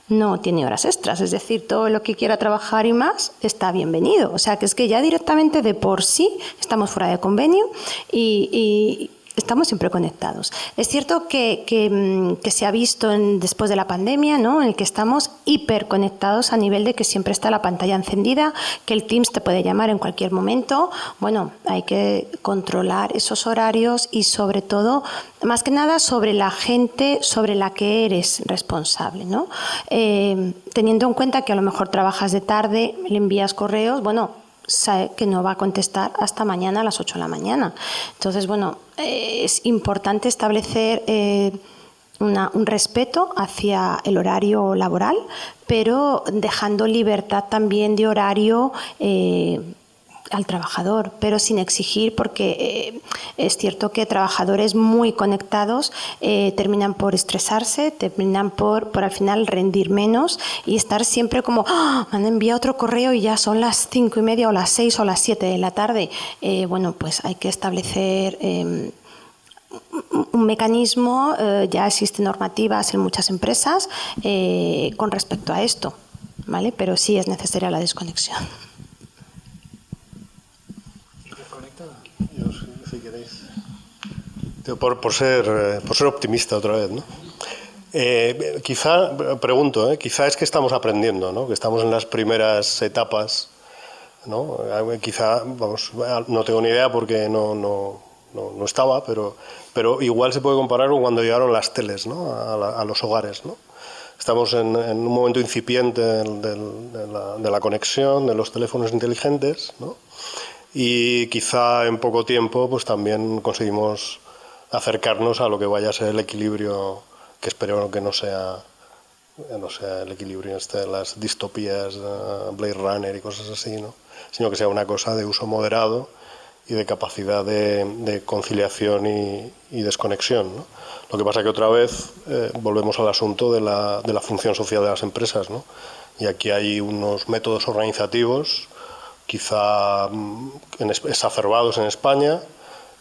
no tiene horas extras, es decir, todo lo que quiera trabajar y más está bienvenido. O sea, que es que ya directamente de por sí estamos fuera de convenio y estamos siempre conectados. Es cierto que se ha visto después de la pandemia, ¿no?, en el que estamos hiperconectados a nivel de que siempre está la pantalla encendida, que el Teams te puede llamar en cualquier momento. Bueno, hay que controlar esos horarios y sobre todo, más que nada, sobre la gente sobre la que eres responsable, ¿no? Teniendo en cuenta que a lo mejor trabajas de tarde, le envías correos, bueno, sabe que no va a contestar hasta mañana a las 8 de la mañana. Entonces, bueno, es importante establecer un respeto hacia el horario laboral, pero dejando libertad también de horario al trabajador, pero sin exigir, porque es cierto que trabajadores muy conectados terminan por estresarse, terminan por al final rendir menos y estar siempre como me han enviado otro correo y ya son las 5:30 o las 6 o las 7 de la tarde. Bueno, pues hay que establecer un mecanismo, ya existen normativas en muchas empresas con respecto a esto, ¿vale? Pero sí es necesaria la desconexión. Si queréis. Por ser optimista otra vez, ¿no? Quizá es que estamos aprendiendo, ¿no? Que estamos en las primeras etapas, ¿no? Quizá, vamos, no tengo ni idea porque no estaba, pero igual se puede comparar con cuando llegaron las teles, ¿no?, a los hogares, ¿no? Estamos en un momento incipiente de la conexión, de los teléfonos inteligentes, ¿no? Y quizá en poco tiempo pues también conseguimos acercarnos a lo que vaya a ser el equilibrio, que espero que no sea el equilibrio de las distopías, Blade Runner y cosas así, ¿no?, sino que sea una cosa de uso moderado y de capacidad de conciliación y desconexión, ¿no? Lo que pasa que otra vez volvemos al asunto de la función social de las empresas, ¿no? Y aquí hay unos métodos organizativos quizá exacerbados en España,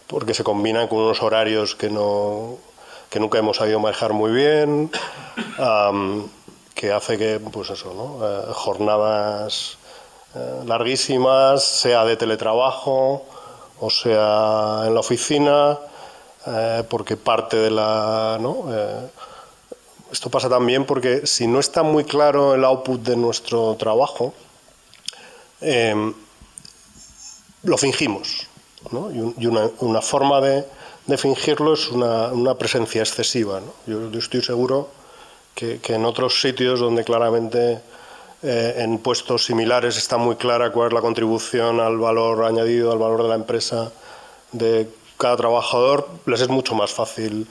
porque se combinan con unos horarios que nunca hemos sabido manejar muy bien, que hace que, pues eso, ¿no?, jornadas larguísimas, sea de teletrabajo o sea en la oficina, porque parte de esto pasa también porque si no está muy claro el output de nuestro trabajo, lo fingimos, ¿no? Y una forma de fingirlo es una presencia excesiva, ¿no? Yo estoy seguro que en otros sitios donde claramente en puestos similares está muy clara cuál es la contribución al valor añadido, al valor de la empresa de cada trabajador, les es mucho más fácil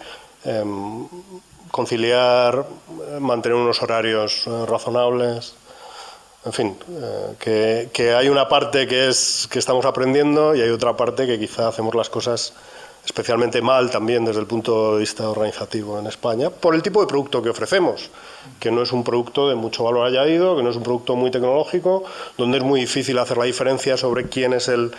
conciliar, mantener unos horarios razonables. En fin, que hay una parte que estamos aprendiendo y hay otra parte que quizá hacemos las cosas especialmente mal también desde el punto de vista organizativo en España, por el tipo de producto que ofrecemos, que no es un producto de mucho valor añadido, que no es un producto muy tecnológico, donde es muy difícil hacer la diferencia sobre quién es el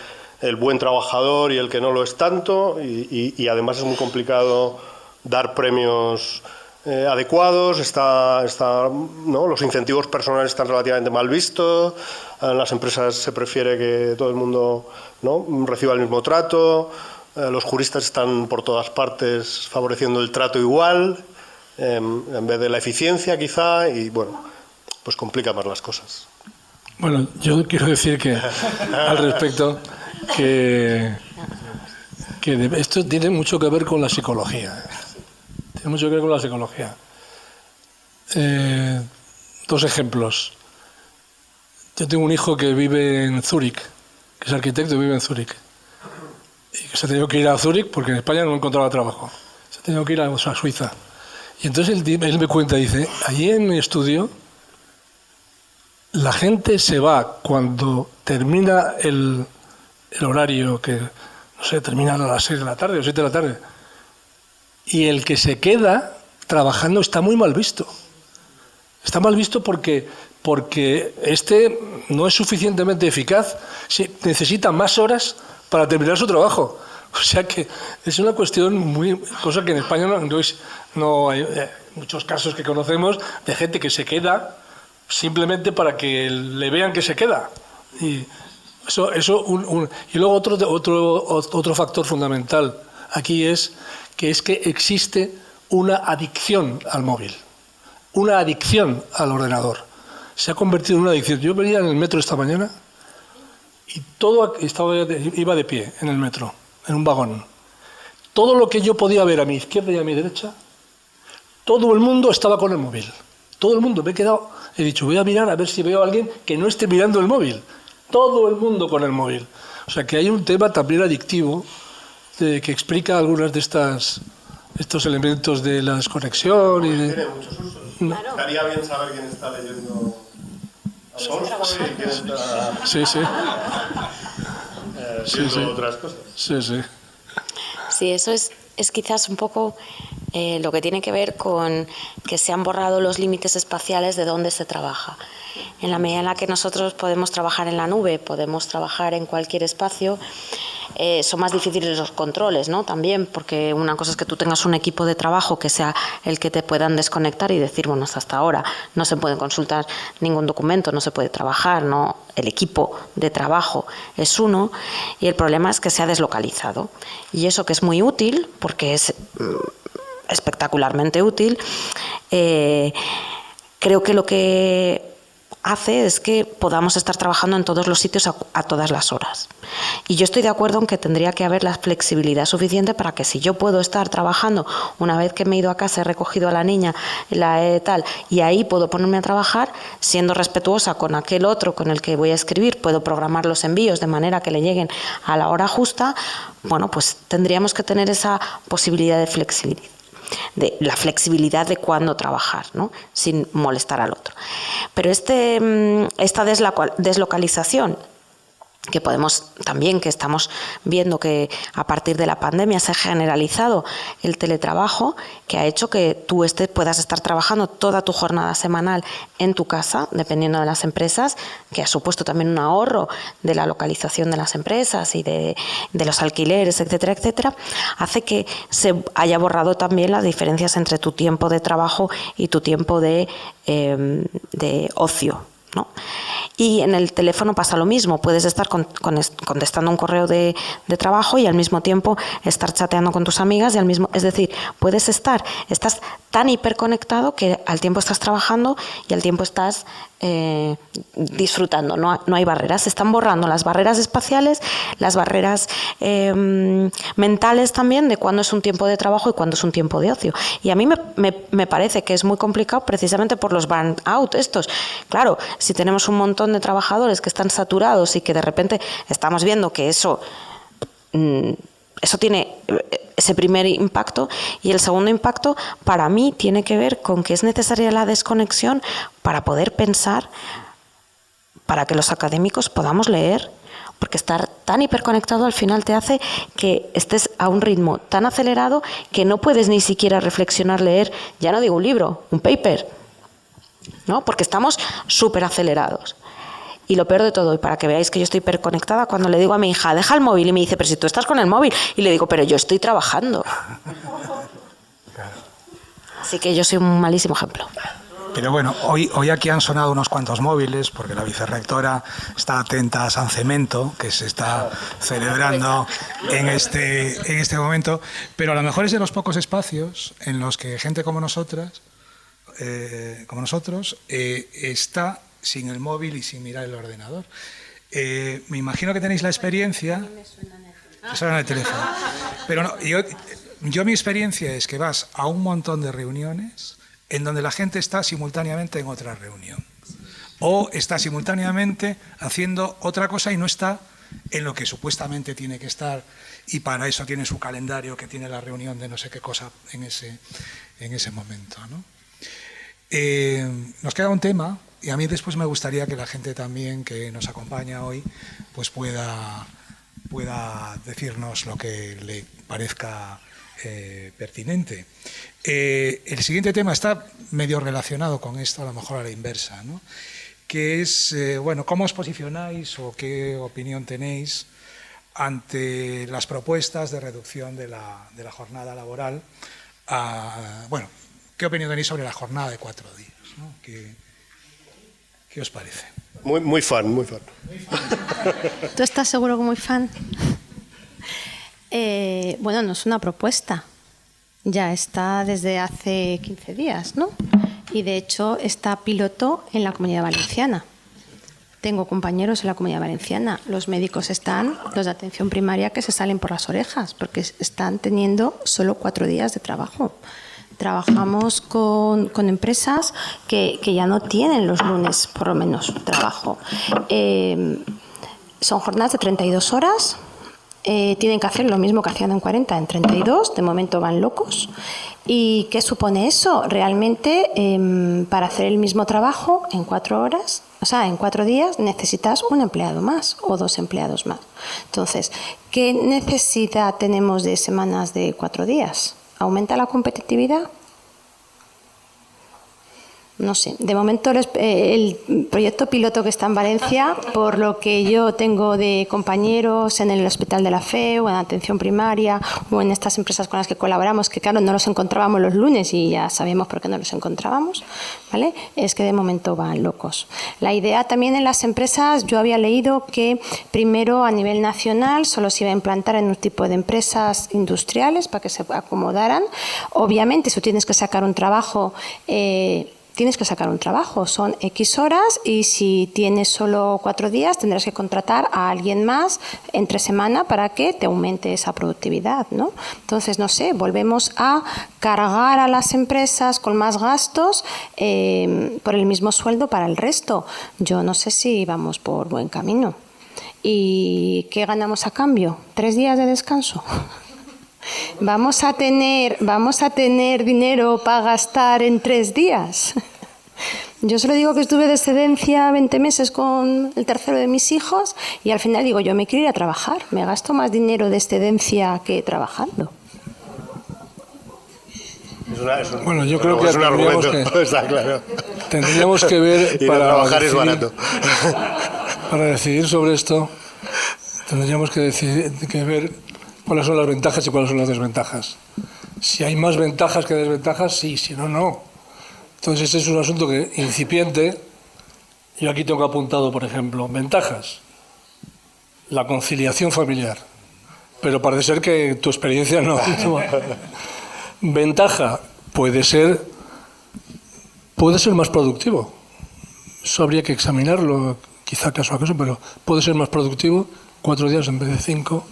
buen trabajador y el que no lo es tanto, y además es muy complicado dar premios adecuados, ¿no? Los incentivos personales están relativamente mal vistos, en las empresas se prefiere que todo el mundo, ¿no?, reciba el mismo trato, los juristas están por todas partes favoreciendo el trato igual en vez de la eficiencia quizá, y bueno, pues complica más las cosas. Bueno, yo quiero decir que al respecto que esto tiene mucho que ver con la psicología. Tiene mucho que ver con la psicología. 2 ejemplos. Yo tengo un hijo que vive en Zúrich, que es arquitecto y vive en Zúrich. Y que se ha tenido que ir a Zúrich porque en España no encontraba trabajo. Se ha tenido que ir a Suiza. Y entonces él me cuenta, dice, allí en mi estudio la gente se va cuando termina el horario, que no sé, termina a las 6 de la tarde o 7 de la tarde. Y el que se queda trabajando está muy mal visto. Está mal visto porque este no es suficientemente eficaz, necesita más horas para terminar su trabajo. O sea que es una cuestión cosa que en España no hay muchos casos que conocemos de gente que se queda simplemente para que le vean que se queda. Y y luego otro factor fundamental aquí es que existe una adicción al móvil, una adicción al ordenador. Se ha convertido en una adicción. Yo venía en el metro esta mañana y iba de pie en el metro, en un vagón. Todo lo que yo podía ver a mi izquierda y a mi derecha, todo el mundo estaba con el móvil. Todo el mundo. He dicho, voy a mirar a ver si veo a alguien que no esté mirando el móvil. Todo el mundo con el móvil. O sea que hay un tema también adictivo que explica algunas de estos elementos de la desconexión. Tiene muchos usos. No. Estaría bien saber quién está leyendo quién está viendo otras cosas. Sí, eso es quizás un poco lo que tiene que ver con que se han borrado los límites espaciales de dónde se trabaja. En la medida en la que nosotros podemos trabajar en la nube, podemos trabajar en cualquier espacio, son más difíciles los controles, ¿no? También, porque una cosa es que tú tengas un equipo de trabajo que sea el que te puedan desconectar y decir, bueno, hasta ahora no se puede consultar ningún documento, no se puede trabajar, ¿no? El equipo de trabajo es uno y el problema es que se ha deslocalizado. Y eso, que es muy útil, porque es espectacularmente útil, creo que lo que hace es que podamos estar trabajando en todos los sitios a todas las horas. Y yo estoy de acuerdo en que tendría que haber la flexibilidad suficiente para que si yo puedo estar trabajando una vez que me he ido a casa, he recogido a la niña, y ahí puedo ponerme a trabajar, siendo respetuosa con aquel otro con el que voy a escribir, puedo programar los envíos de manera que le lleguen a la hora justa, bueno, pues tendríamos que tener esa posibilidad de flexibilidad. De la flexibilidad de cuándo trabajar, ¿no? Sin molestar al otro. Pero esta deslocalización que estamos viendo que a partir de la pandemia se ha generalizado el teletrabajo, que ha hecho que tú puedas estar trabajando toda tu jornada semanal en tu casa, dependiendo de las empresas, que ha supuesto también un ahorro de la localización de las empresas y de los alquileres, etcétera, etcétera, hace que se haya borrado también las diferencias entre tu tiempo de trabajo y tu tiempo de ocio, ¿no? Y en el teléfono pasa lo mismo, puedes estar contestando un correo de trabajo y al mismo tiempo estar chateando con tus amigas es decir, estás tan hiperconectado que al tiempo estás trabajando y al tiempo estás disfrutando, no hay barreras, se están borrando las barreras espaciales, las barreras mentales también de cuándo es un tiempo de trabajo y cuándo es un tiempo de ocio. Y a mí me parece que es muy complicado precisamente por los burnout estos. Claro, si tenemos un montón de trabajadores que están saturados y que de repente estamos viendo que eso tiene ese primer impacto, y el segundo impacto para mí tiene que ver con que es necesaria la desconexión para poder pensar, para que los académicos podamos leer, Porque estar tan hiperconectado al final te hace que estés a un ritmo tan acelerado que no puedes ni siquiera reflexionar, leer, ya no digo un libro, un paper, ¿no? Porque estamos súper acelerados. Y lo peor de todo, y para que veáis que yo estoy hiperconectada, cuando le digo a mi hija, deja el móvil, y me dice, pero si tú estás con el móvil, y le digo, pero yo estoy trabajando. Así que yo soy un malísimo ejemplo. Pero bueno, hoy aquí han sonado unos cuantos móviles porque la vicerrectora está atenta a San Cemento, que se está celebrando en este momento, pero a lo mejor es de los pocos espacios en los que gente como nosotros está sin el móvil y sin mirar el ordenador. Me imagino que tenéis la experiencia... Me suena el teléfono. Pero no, yo mi experiencia es que vas a un montón de reuniones en donde la gente está simultáneamente en otra reunión. O está simultáneamente haciendo otra cosa y no está en lo que supuestamente tiene que estar, y para eso tiene su calendario, que tiene la reunión de no sé qué cosa en ese momento, ¿no? Nos queda un tema, y a mí después me gustaría que la gente también que nos acompaña hoy pues pueda decirnos lo que le parezca pertinente. El siguiente tema está medio relacionado con esto, a lo mejor a la inversa, ¿no? Que es, bueno, ¿cómo os posicionáis o qué opinión tenéis ante las propuestas de reducción de la jornada laboral? Bueno, ¿qué opinión tenéis sobre la jornada de 4 días, ¿no? ¿Qué os parece? Muy fan, muy fan. ¿Tú estás seguro que muy fan? Bueno, no es una propuesta. Ya está desde hace 15 días, ¿no? Y de hecho está piloto en la Comunidad Valenciana. Tengo compañeros en la Comunidad Valenciana. Los médicos los de atención primaria, que se salen por las orejas porque están teniendo solo 4 días de trabajo. Trabajamos con empresas que ya no tienen los lunes, por lo menos, trabajo. Son jornadas de 32 horas. Tienen que hacer lo mismo que hacían en 40, en 32. De momento van locos. ¿Y qué supone eso? Realmente, para hacer el mismo trabajo en 4 horas, o sea, en 4 días, necesitas un empleado más o 2 empleados más. Entonces, ¿qué necesidad tenemos de semanas de 4 días? ¿Aumenta la competitividad? No sé. De momento el proyecto piloto que está en Valencia, por lo que yo tengo de compañeros en el Hospital de la Fe o en atención primaria o en estas empresas con las que colaboramos, que claro, no los encontrábamos los lunes y ya sabemos por qué no los encontrábamos, ¿vale? Es que de momento van locos. La idea también en las empresas, yo había leído que primero a nivel nacional solo se iba a implantar en un tipo de empresas industriales para que se acomodaran. Obviamente, si tú tienes que sacar un trabajo, son X horas, y si tienes solo 4 días tendrás que contratar a alguien más entre semana para que te aumente esa productividad, ¿no? Entonces, no sé, volvemos a cargar a las empresas con más gastos por el mismo sueldo para el resto. Yo no sé si vamos por buen camino. ¿Y qué ganamos a cambio? 3 días de descanso. ¿Vamos a tener dinero para gastar en 3 días? Yo solo digo que estuve de excedencia 20 meses con el tercero de mis hijos y al final digo, yo me quiero ir a trabajar. Me gasto más dinero de excedencia que trabajando. Bueno, yo creo que es un argumento, está claro. Tendríamos que ver, para trabajar es barato. Para decidir sobre esto, tendríamos que ver cuáles son las ventajas y cuáles son las desventajas. Si hay más ventajas que desventajas, sí, si no, no. Entonces, ese es un asunto que incipiente. Yo aquí tengo apuntado, por ejemplo, ventajas. La conciliación familiar. Pero parece ser que tu experiencia no. Ventaja, puede ser más productivo. Eso habría que examinarlo, quizá caso a caso, pero puede ser más productivo 4 días en vez de 5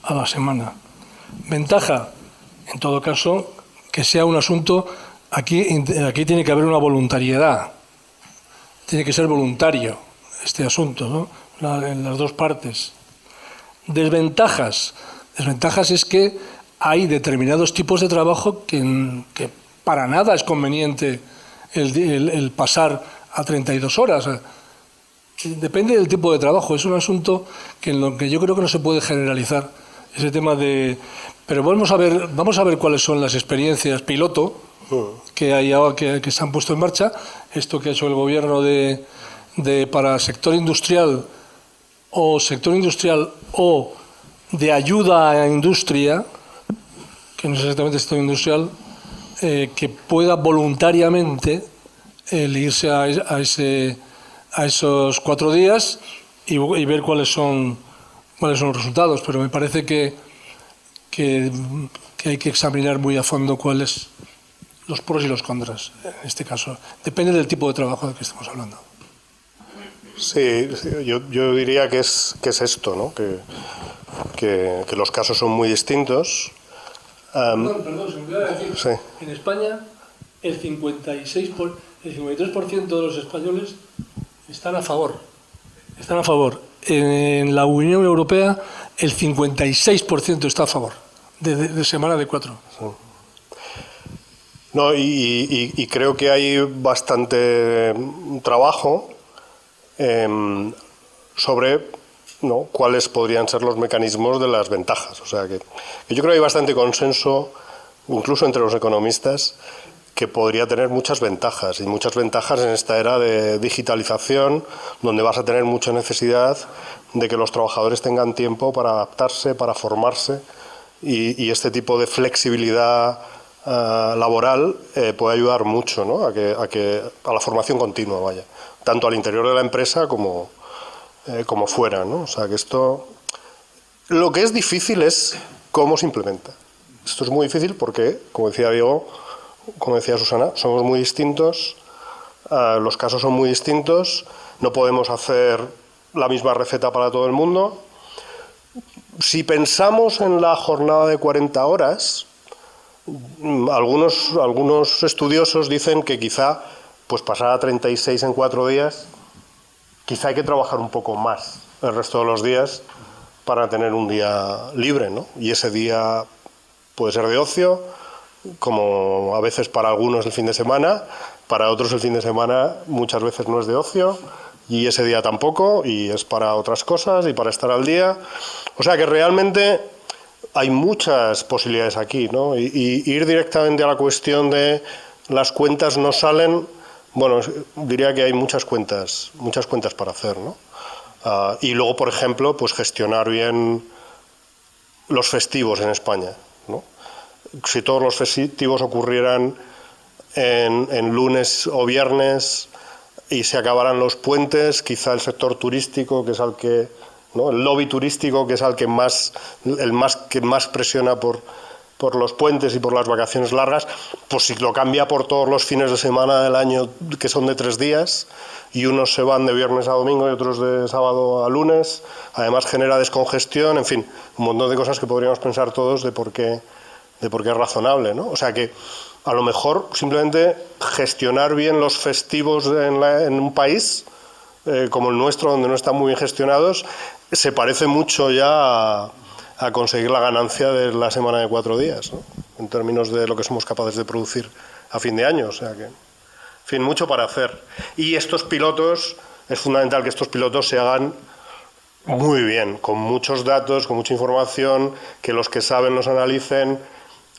a la semana. Ventaja, en todo caso, que sea un asunto, aquí tiene que haber una voluntariedad, tiene que ser voluntario este asunto, ¿no? En las dos partes. Desventajas es que hay determinados tipos de trabajo que para nada es conveniente el pasar a 32 horas. Depende del tipo de trabajo. Es un asunto en lo que yo creo que no se puede generalizar. Ese tema de... Pero vamos a ver cuáles son las experiencias piloto que hay ahora, que se han puesto en marcha. Esto que ha hecho el gobierno para sector industrial o de ayuda a industria, que no es exactamente sector industrial, que pueda voluntariamente irse a esos 4 días y ver cuáles son los resultados. Pero me parece que hay que examinar muy a fondo cuáles los pros y los contras. En este caso, depende del tipo de trabajo del que estamos hablando. Sí, yo diría que es esto, ¿no? Que los casos son muy distintos. Perdón, se me olvidaba decir. Sí. En España, el 53% de los españoles están a favor. En la Unión Europea, el 56% está a favor de semana de 4. Sí. No, y creo que hay bastante trabajo sobre cuáles podrían ser los mecanismos de las ventajas. O sea que yo creo que hay bastante consenso, incluso entre los economistas, que podría tener muchas ventajas, y muchas ventajas en esta era de digitalización, donde vas a tener mucha necesidad de que los trabajadores tengan tiempo para adaptarse, para formarse, y este tipo de flexibilidad laboral puede ayudar mucho, ¿no? a la formación continua, vaya, tanto al interior de la empresa como fuera, ¿no? O sea que esto, lo que es difícil es cómo se implementa. Esto es muy difícil porque, como decía Diego, como decía Susana, somos muy distintos, los casos son muy distintos, no podemos hacer la misma receta para todo el mundo. Si pensamos en la jornada de 40 horas, algunos estudiosos dicen que quizá pues pasar a 36 en 4 días, quizá hay que trabajar un poco más el resto de los días para tener un día libre, ¿no? Y ese día puede ser de ocio, como a veces para algunos el fin de semana, para otros el fin de semana muchas veces no es de ocio, y ese día tampoco, y es para otras cosas y para estar al día. O sea que realmente hay muchas posibilidades aquí, ¿no? Y ir directamente a la cuestión de las cuentas no salen, bueno, diría que hay muchas cuentas para hacer, ¿no? Y luego, por ejemplo, pues gestionar bien los festivos en España, ¿no? Si todos los festivos ocurrieran en lunes o viernes y se acabaran los puentes, quizá el sector turístico, que es al que, ¿no? El lobby turístico, que es el que más presiona por los puentes y por las vacaciones largas, pues si lo cambia por todos los fines de semana del año, que son de 3 días, y unos se van de viernes a domingo y otros de sábado a lunes, además genera descongestión, en fin, un montón de cosas que podríamos pensar todos de por qué es razonable, ¿no? O sea que a lo mejor simplemente gestionar bien los festivos en un país como el nuestro, donde no están muy bien gestionados, se parece mucho ya a conseguir la ganancia de la semana de 4 días, ¿no? En términos de lo que somos capaces de producir a fin de año. O sea que, en fin, mucho para hacer. Y estos pilotos, es fundamental que estos pilotos se hagan muy bien, con muchos datos, con mucha información, que los que saben los analicen,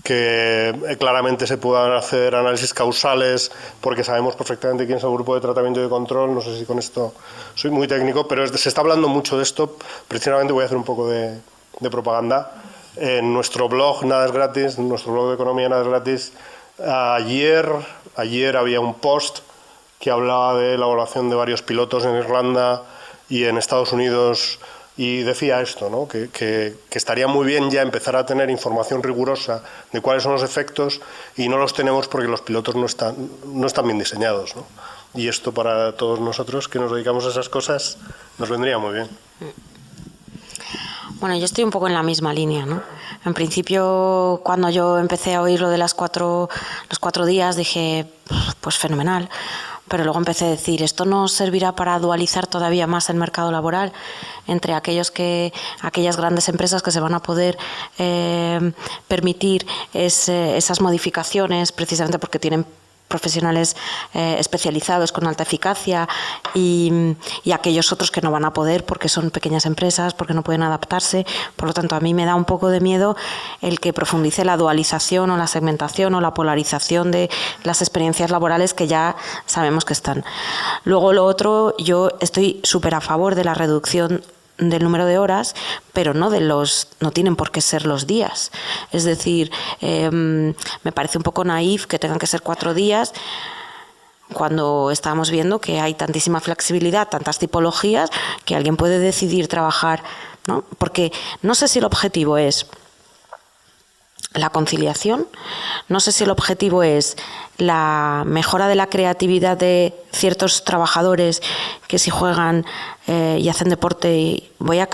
que claramente se puedan hacer análisis causales, porque sabemos perfectamente quién es el grupo de tratamiento y de control. No sé si con esto soy muy técnico, pero se está hablando mucho de esto. Precisamente voy a hacer un poco de propaganda. En nuestro blog Nada es Gratis, en nuestro blog de economía Nada es Gratis, ayer había un post que hablaba de la evaluación de varios pilotos en Irlanda y en Estados Unidos, y decía esto, ¿no? que estaría muy bien ya empezar a tener información rigurosa de cuáles son los efectos, y no los tenemos porque los pilotos no están bien diseñados, ¿no? Y esto para todos nosotros que nos dedicamos a esas cosas nos vendría muy bien. Bueno, yo estoy un poco en la misma línea, ¿no? En principio, cuando yo empecé a oír lo de los 4 días, dije, pues fenomenal. Pero luego empecé a decir, esto nos servirá para dualizar todavía más el mercado laboral entre aquellas grandes empresas que se van a poder permitir esas modificaciones precisamente porque tienen profesionales especializados con alta eficacia y aquellos otros que no van a poder porque son pequeñas empresas, porque no pueden adaptarse. Por lo tanto, a mí me da un poco de miedo el que profundice la dualización o la segmentación o la polarización de las experiencias laborales que ya sabemos que están. Luego, lo otro, yo estoy súper a favor de la reducción del número de horas, pero no tienen por qué ser los días. Es decir, me parece un poco naif que tengan que ser 4 días cuando estamos viendo que hay tantísima flexibilidad, tantas tipologías, que alguien puede decidir trabajar, ¿no? Porque no sé si el objetivo es la conciliación, no sé si el objetivo es la mejora de la creatividad de ciertos trabajadores que si juegan y hacen deporte, y voy a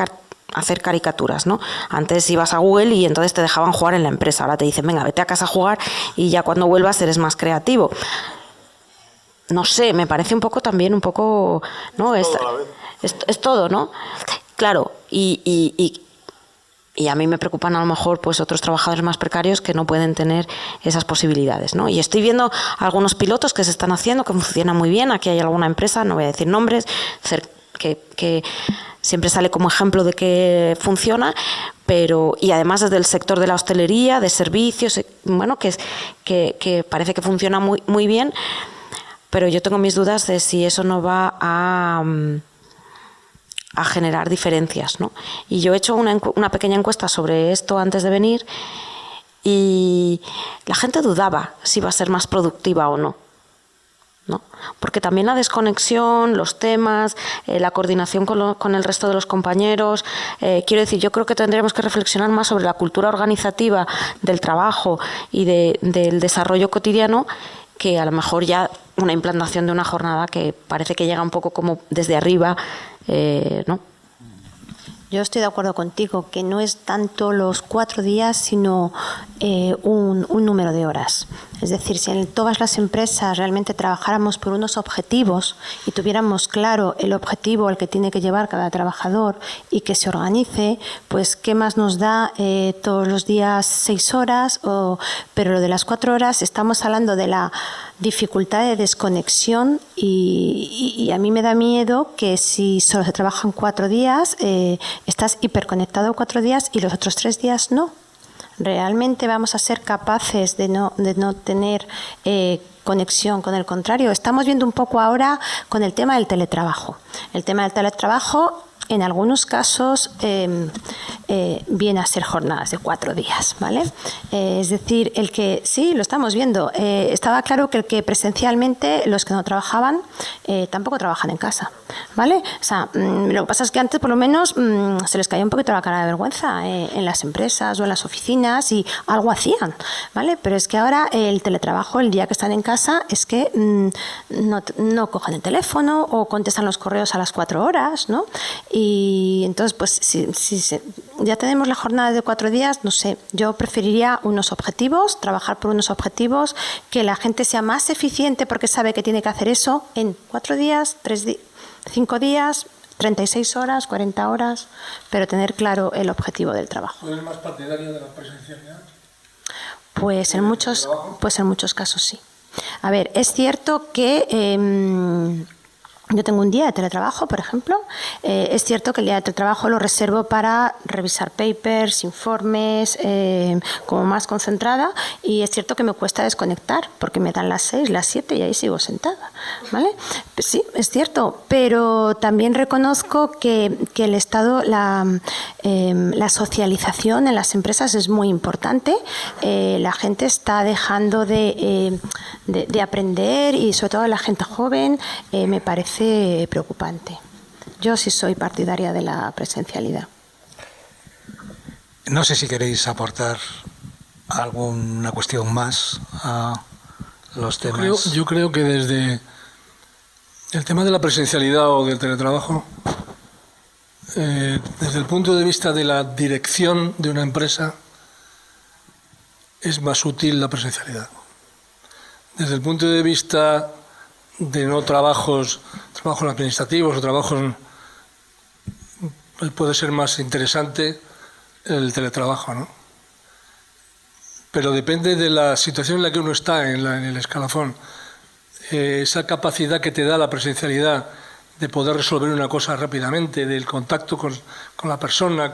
hacer caricaturas, ¿no? Antes ibas a Google y entonces te dejaban jugar en la empresa, ahora te dicen, venga, vete a casa a jugar y ya cuando vuelvas eres más creativo. No sé, me parece un poco también, ¿no? Es todo, ¿no? Claro, y a mí me preocupan a lo mejor pues otros trabajadores más precarios que no pueden tener esas posibilidades, ¿no? Y estoy viendo algunos pilotos que se están haciendo, que funcionan muy bien. Aquí hay alguna empresa, no voy a decir nombres, que siempre sale como ejemplo de que funciona, y además desde el sector de la hostelería, de servicios, bueno, que parece que funciona muy, muy bien, pero yo tengo mis dudas de si eso no va a generar diferencias, ¿no? Y yo he hecho una pequeña encuesta sobre esto antes de venir y la gente dudaba si iba a ser más productiva o no, ¿no? Porque también la desconexión, los temas, la coordinación con el resto de los compañeros, quiero decir, yo creo que tendríamos que reflexionar más sobre la cultura organizativa del trabajo y del desarrollo cotidiano, que a lo mejor ya una implantación de una jornada que parece que llega un poco como desde arriba, ¿no? Yo estoy de acuerdo contigo, que no es tanto los 4 días, sino un número de horas. Es decir, si en todas las empresas realmente trabajáramos por unos objetivos y tuviéramos claro el objetivo al que tiene que llevar cada trabajador y que se organice, pues qué más nos da todos los días 6 horas, pero lo de las 4 horas estamos hablando de la dificultad de desconexión y a mí me da miedo que si solo se trabajan 4 días, estás hiperconectado 4 días y los otros 3 días no. ¿Realmente vamos a ser capaces de no tener conexión con el contrario? Estamos viendo un poco ahora con el tema del teletrabajo. El tema del teletrabajo, en algunos casos, viene a ser jornadas de 4 días, ¿vale? Es decir, sí, lo estamos viendo. Estaba claro que el que presencialmente, los que no trabajaban, tampoco trabajan en casa, ¿vale? O sea, lo que pasa es que antes, por lo menos, se les caía un poquito la cara de vergüenza en las empresas o en las oficinas y algo hacían, ¿vale? Pero es que ahora el teletrabajo, el día que están en casa, es que no cogen el teléfono o contestan los correos a las 4 horas, ¿no? Y entonces, pues, si ya tenemos la jornada de 4 días, no sé, yo preferiría unos objetivos, trabajar por unos objetivos, que la gente sea más eficiente porque sabe que tiene que hacer eso en 4 días, 5 días, 36 horas, 40 horas, pero tener claro el objetivo del trabajo. ¿Eres más partidario de la presencialidad? Pues en muchos casos sí. A ver, es cierto que yo tengo un día de teletrabajo, por ejemplo. Es cierto que el día de teletrabajo lo reservo para revisar papers, informes, como más concentrada, y es cierto que me cuesta desconectar porque me dan las 6, las 7 y ahí sigo sentada, ¿vale? Pues sí, es cierto, pero también reconozco que el Estado, la socialización en las empresas es muy importante. La gente está dejando de aprender y sobre todo la gente joven me parece preocupante. Yo sí soy partidaria de la presencialidad. No sé si queréis aportar alguna cuestión más a los temas. Yo creo que desde el tema de la presencialidad o del teletrabajo, desde el punto de vista de la dirección de una empresa, es más útil la presencialidad. Desde el punto de vista de no trabajos administrativos o trabajos, puede ser más interesante el teletrabajo, ¿no? Pero depende de la situación en la que uno está en el escalafón. esa capacidad que te da la presencialidad de poder resolver una cosa rápidamente, del contacto con la persona,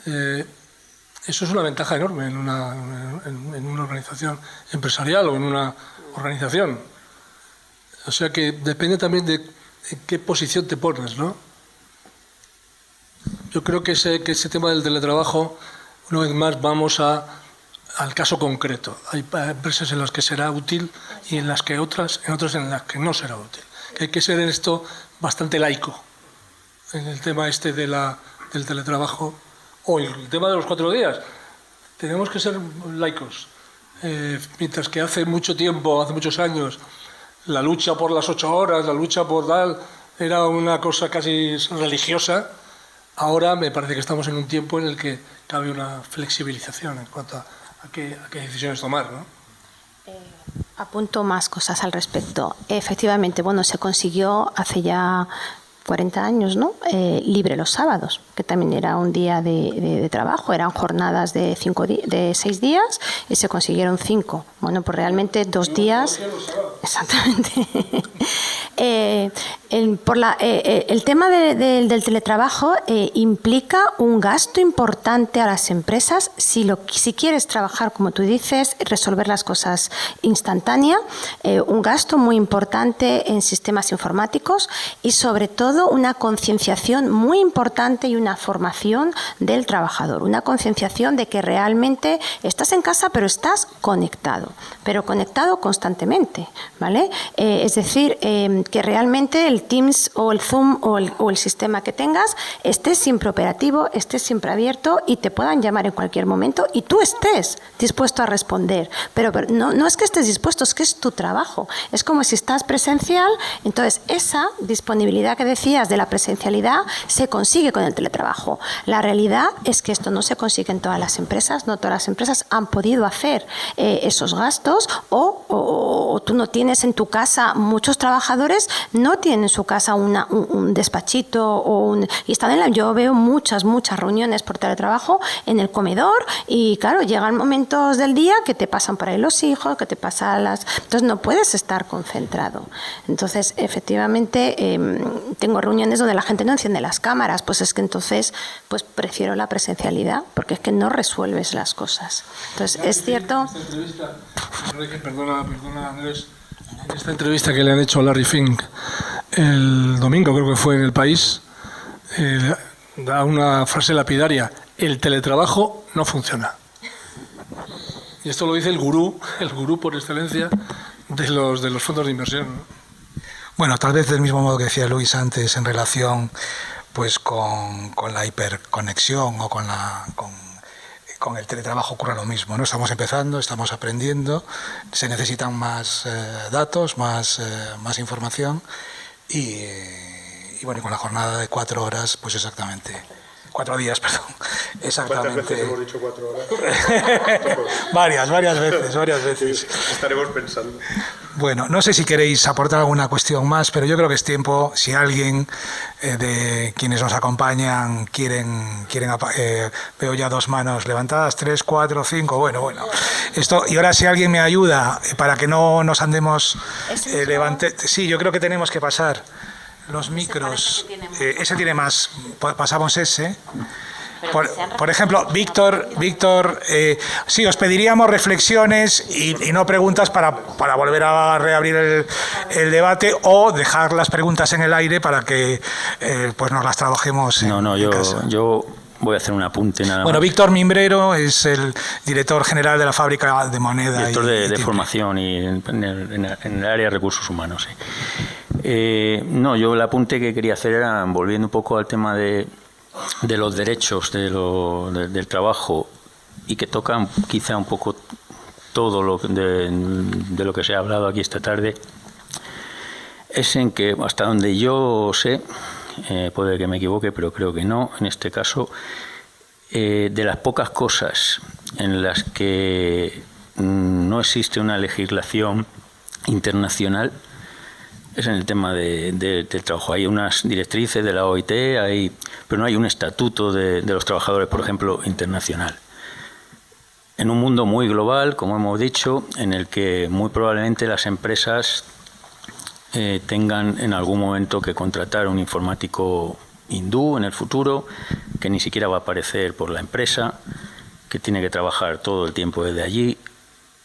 eso es una ventaja enorme en una organización empresarial o en una organización. O sea que depende también de en qué posición te pones, ¿no? Yo creo que ese tema del teletrabajo, una vez más vamos al caso concreto. Hay empresas en las que será útil y en otras en las que no será útil. Que hay que ser en esto bastante laico, en el tema del teletrabajo o el tema de los 4 días. Tenemos que ser laicos. Mientras que hace mucho tiempo, hace muchos años, la lucha por las 8 horas, la lucha por tal, era una cosa casi religiosa. Ahora me parece que estamos en un tiempo en el que cabe una flexibilización en cuanto a qué decisiones tomar, ¿no? Apunto más cosas al respecto. Efectivamente, bueno, se consiguió hace ya 40 años, ¿no? Libre los sábados, que también era un día de trabajo, eran jornadas de 6 días y se consiguieron 5. Bueno, pues realmente 2 días. Exactamente. El tema del teletrabajo implica un gasto importante a las empresas si quieres trabajar, como tú dices, resolver las cosas instantánea, un gasto muy importante en sistemas informáticos y sobre todo una concienciación muy importante y una formación del trabajador, una concienciación de que realmente estás en casa pero estás conectado constantemente, ¿vale? Es decir, que realmente el Teams o el Zoom o el sistema que tengas esté siempre operativo, esté siempre abierto y te puedan llamar en cualquier momento y tú estés dispuesto a responder. Pero no es que estés dispuesto, es que es tu trabajo. Es como si estás presencial, entonces esa disponibilidad que decías de la presencialidad se consigue con el teletrabajo. La realidad es que esto no se consigue en todas las empresas, no todas las empresas han podido hacer esos gastos o tú no tienes en tu casa, muchos trabajadores no tienen en su casa un despachito y están yo veo muchas reuniones por teletrabajo en el comedor y claro, llegan momentos del día que te pasan por ahí los hijos, que te pasan entonces no puedes estar concentrado. Entonces, efectivamente, tengo reuniones donde la gente no enciende las cámaras, pues es que entonces pues prefiero la presencialidad porque es que no resuelves las cosas. Entonces, es cierto. Perdona, Andrés. En esta entrevista que le han hecho a Larry Fink el domingo, creo que fue en El País, da una frase lapidaria: el teletrabajo no funciona. Y esto lo dice el gurú por excelencia de los fondos de inversión, ¿no? Bueno, tal vez del mismo modo que decía Luis antes en relación pues con la hiperconexión o con el teletrabajo ocurre lo mismo, ¿no? Estamos empezando, estamos aprendiendo, se necesitan más datos, más información y bueno, con la jornada de 4 horas, pues exactamente. 4 días, perdón. Exactamente. ¿Cuántas veces hemos dicho 4 horas? varias veces. Sí, estaremos pensando. Bueno, no sé si queréis aportar alguna cuestión más, pero yo creo que es tiempo, si alguien de quienes nos acompañan quieren veo ya 2 manos levantadas, 3, 4, 5, bueno. Esto, y ahora si alguien me ayuda para que no nos andemos sí, yo creo que tenemos que pasar los micros, ese tiene más, pasamos ese. Por ejemplo, Víctor, sí, os pediríamos reflexiones y no preguntas para volver a reabrir el debate o dejar las preguntas en el aire para que pues nos las trabajemos en casa. Yo voy a hacer un apunte nada más. Bueno, Víctor Mimbrero es el director general de la fábrica de moneda. Director de formación y en el área de recursos humanos, sí. Yo el apunte que quería hacer era, volviendo un poco al tema de los derechos del trabajo y que tocan quizá un poco todo de lo que se ha hablado aquí esta tarde, es en que hasta donde yo sé, puede que me equivoque, pero creo que no, en este caso, de las pocas cosas en las que no existe una legislación internacional es en el tema del trabajo. Hay unas directrices de la OIT, pero no hay un estatuto de los trabajadores, por ejemplo, internacional. En un mundo muy global, como hemos dicho, en el que muy probablemente las empresas tengan en algún momento que contratar un informático hindú en el futuro, que ni siquiera va a aparecer por la empresa, que tiene que trabajar todo el tiempo desde allí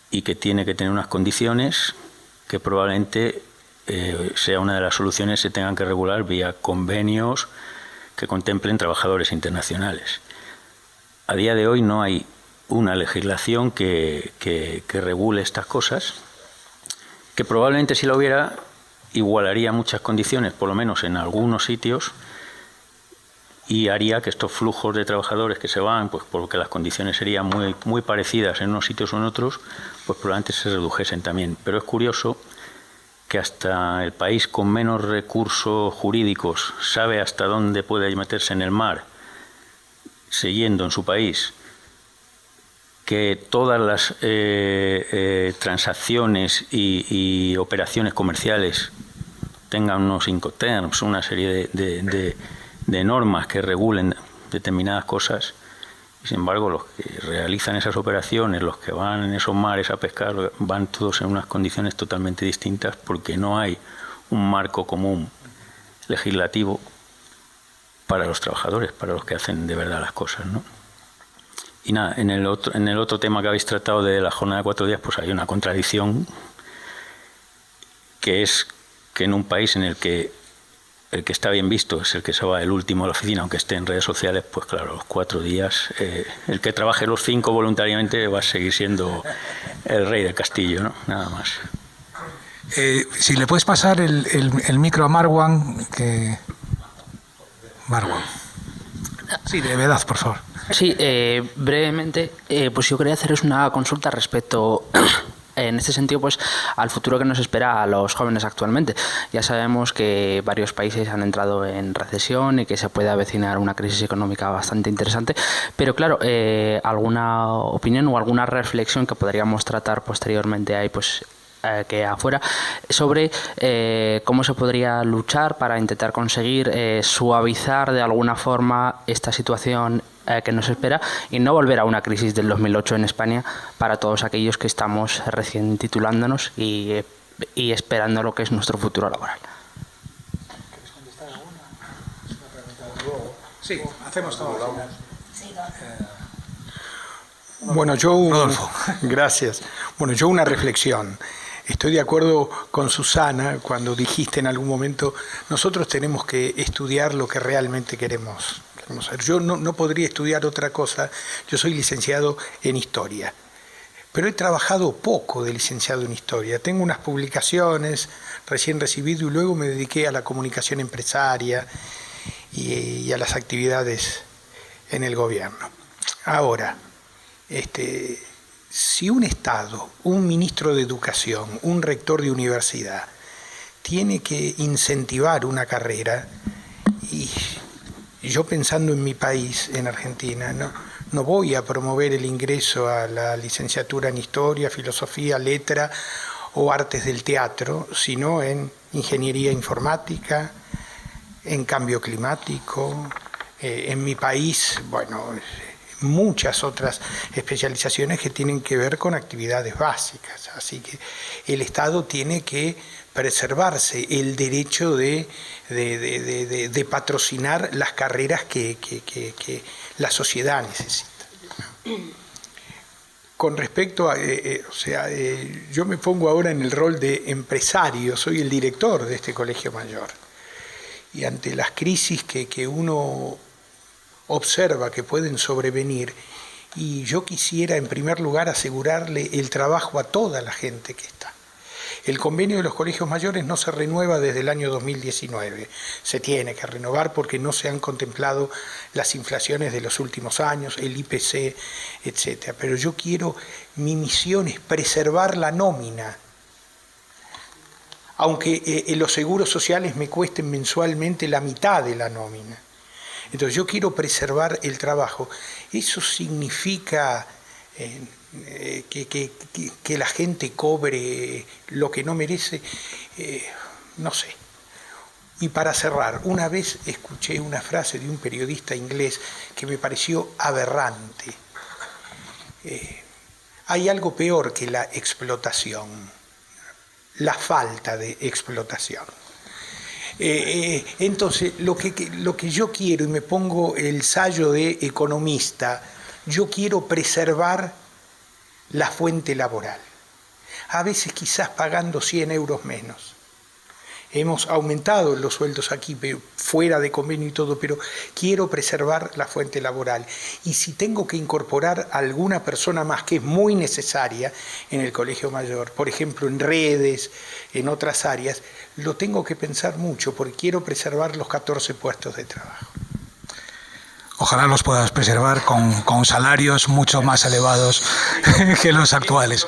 y que tiene que tener unas condiciones que probablemente sea una de las soluciones, se tengan que regular vía convenios que contemplen trabajadores internacionales. A día de hoy no hay una legislación que regule estas cosas, que probablemente si lo hubiera igualaría muchas condiciones, por lo menos en algunos sitios, y haría que estos flujos de trabajadores que se van, pues porque las condiciones serían muy parecidas en unos sitios o en otros, pues probablemente se redujesen también. Pero es curioso que hasta el país con menos recursos jurídicos sabe hasta dónde puede meterse en el mar, siguiendo en su país, que todas las transacciones y operaciones comerciales tengan unos Incoterms, una serie de normas que regulen determinadas cosas, y sin embargo los que realizan esas operaciones, los que van en esos mares a pescar, van todos en unas condiciones totalmente distintas porque no hay un marco común legislativo para los trabajadores, para los que hacen de verdad las cosas, ¿no? Y nada, en el otro tema que habéis tratado de la jornada de 4 días, pues hay una contradicción, que es que en un país en el que está bien visto es el que se va el último a la oficina, aunque esté en redes sociales, pues claro, los 4 días, el que trabaje los 5 voluntariamente va a seguir siendo el rey del castillo, ¿no? Nada más. Si le puedes pasar el micro a Marwan, que... Marwan. Sí, de verdad, por favor. Sí, brevemente, pues yo quería haceros una consulta respecto, en este sentido, pues al futuro que nos espera a los jóvenes actualmente. Ya sabemos que varios países han entrado en recesión y que se puede avecinar una crisis económica bastante interesante, pero claro, alguna opinión o alguna reflexión que podríamos tratar posteriormente ahí, pues que afuera, sobre cómo se podría luchar para intentar conseguir suavizar de alguna forma esta situación que nos espera y no volver a una crisis del 2008 en España para todos aquellos que estamos recién titulándonos y esperando lo que es nuestro futuro laboral. ¿Quieres contestar alguna? Sí, hacemos todo. Bueno, gracias. Bueno, yo una reflexión. Estoy de acuerdo con Susana cuando dijiste en algún momento, nosotros tenemos que estudiar lo que realmente queremos hacer. Yo no podría estudiar otra cosa. Yo soy licenciado en Historia, pero he trabajado poco de licenciado en Historia. Tengo unas publicaciones recién recibido y luego me dediqué a la comunicación empresaria y a las actividades en el gobierno. Ahora, si un Estado, un ministro de Educación, un rector de universidad, tiene que incentivar una carrera, y yo pensando en mi país, en Argentina, no voy a promover el ingreso a la licenciatura en Historia, Filosofía, Letra o Artes del Teatro, sino en Ingeniería Informática, en Cambio Climático, en mi país, bueno, muchas otras especializaciones que tienen que ver con actividades básicas. Así que el Estado tiene que preservarse el derecho de patrocinar las carreras que la sociedad necesita. Con respecto a, yo me pongo ahora en el rol de empresario, soy el director de este colegio mayor, y ante las crisis que uno observa que pueden sobrevenir, y yo quisiera en primer lugar asegurarle el trabajo a toda la gente que está. El convenio de los colegios mayores no se renueva desde el año 2019, se tiene que renovar porque no se han contemplado las inflaciones de los últimos años, el IPC, etc. Pero yo quiero, mi misión es preservar la nómina, aunque los seguros sociales me cuesten mensualmente la mitad de la nómina. Entonces yo quiero preservar el trabajo. Eso significa que la gente cobre lo que no merece, no sé. Y para cerrar, una vez escuché una frase de un periodista inglés que me pareció aberrante. Hay algo peor que la explotación. la falta de explotación. Entonces, lo que yo quiero, y me pongo el sayo de economista, yo quiero preservar la fuente laboral. A veces quizás pagando 100 euros menos. Hemos aumentado los sueldos aquí, fuera de convenio y todo, pero quiero preservar la fuente laboral. Y si tengo que incorporar a alguna persona más, que es muy necesaria en el colegio mayor, por ejemplo en redes, en otras áreas, lo tengo que pensar mucho, porque quiero preservar los 14 puestos de trabajo. Ojalá los puedas preservar con salarios mucho más elevados que los actuales.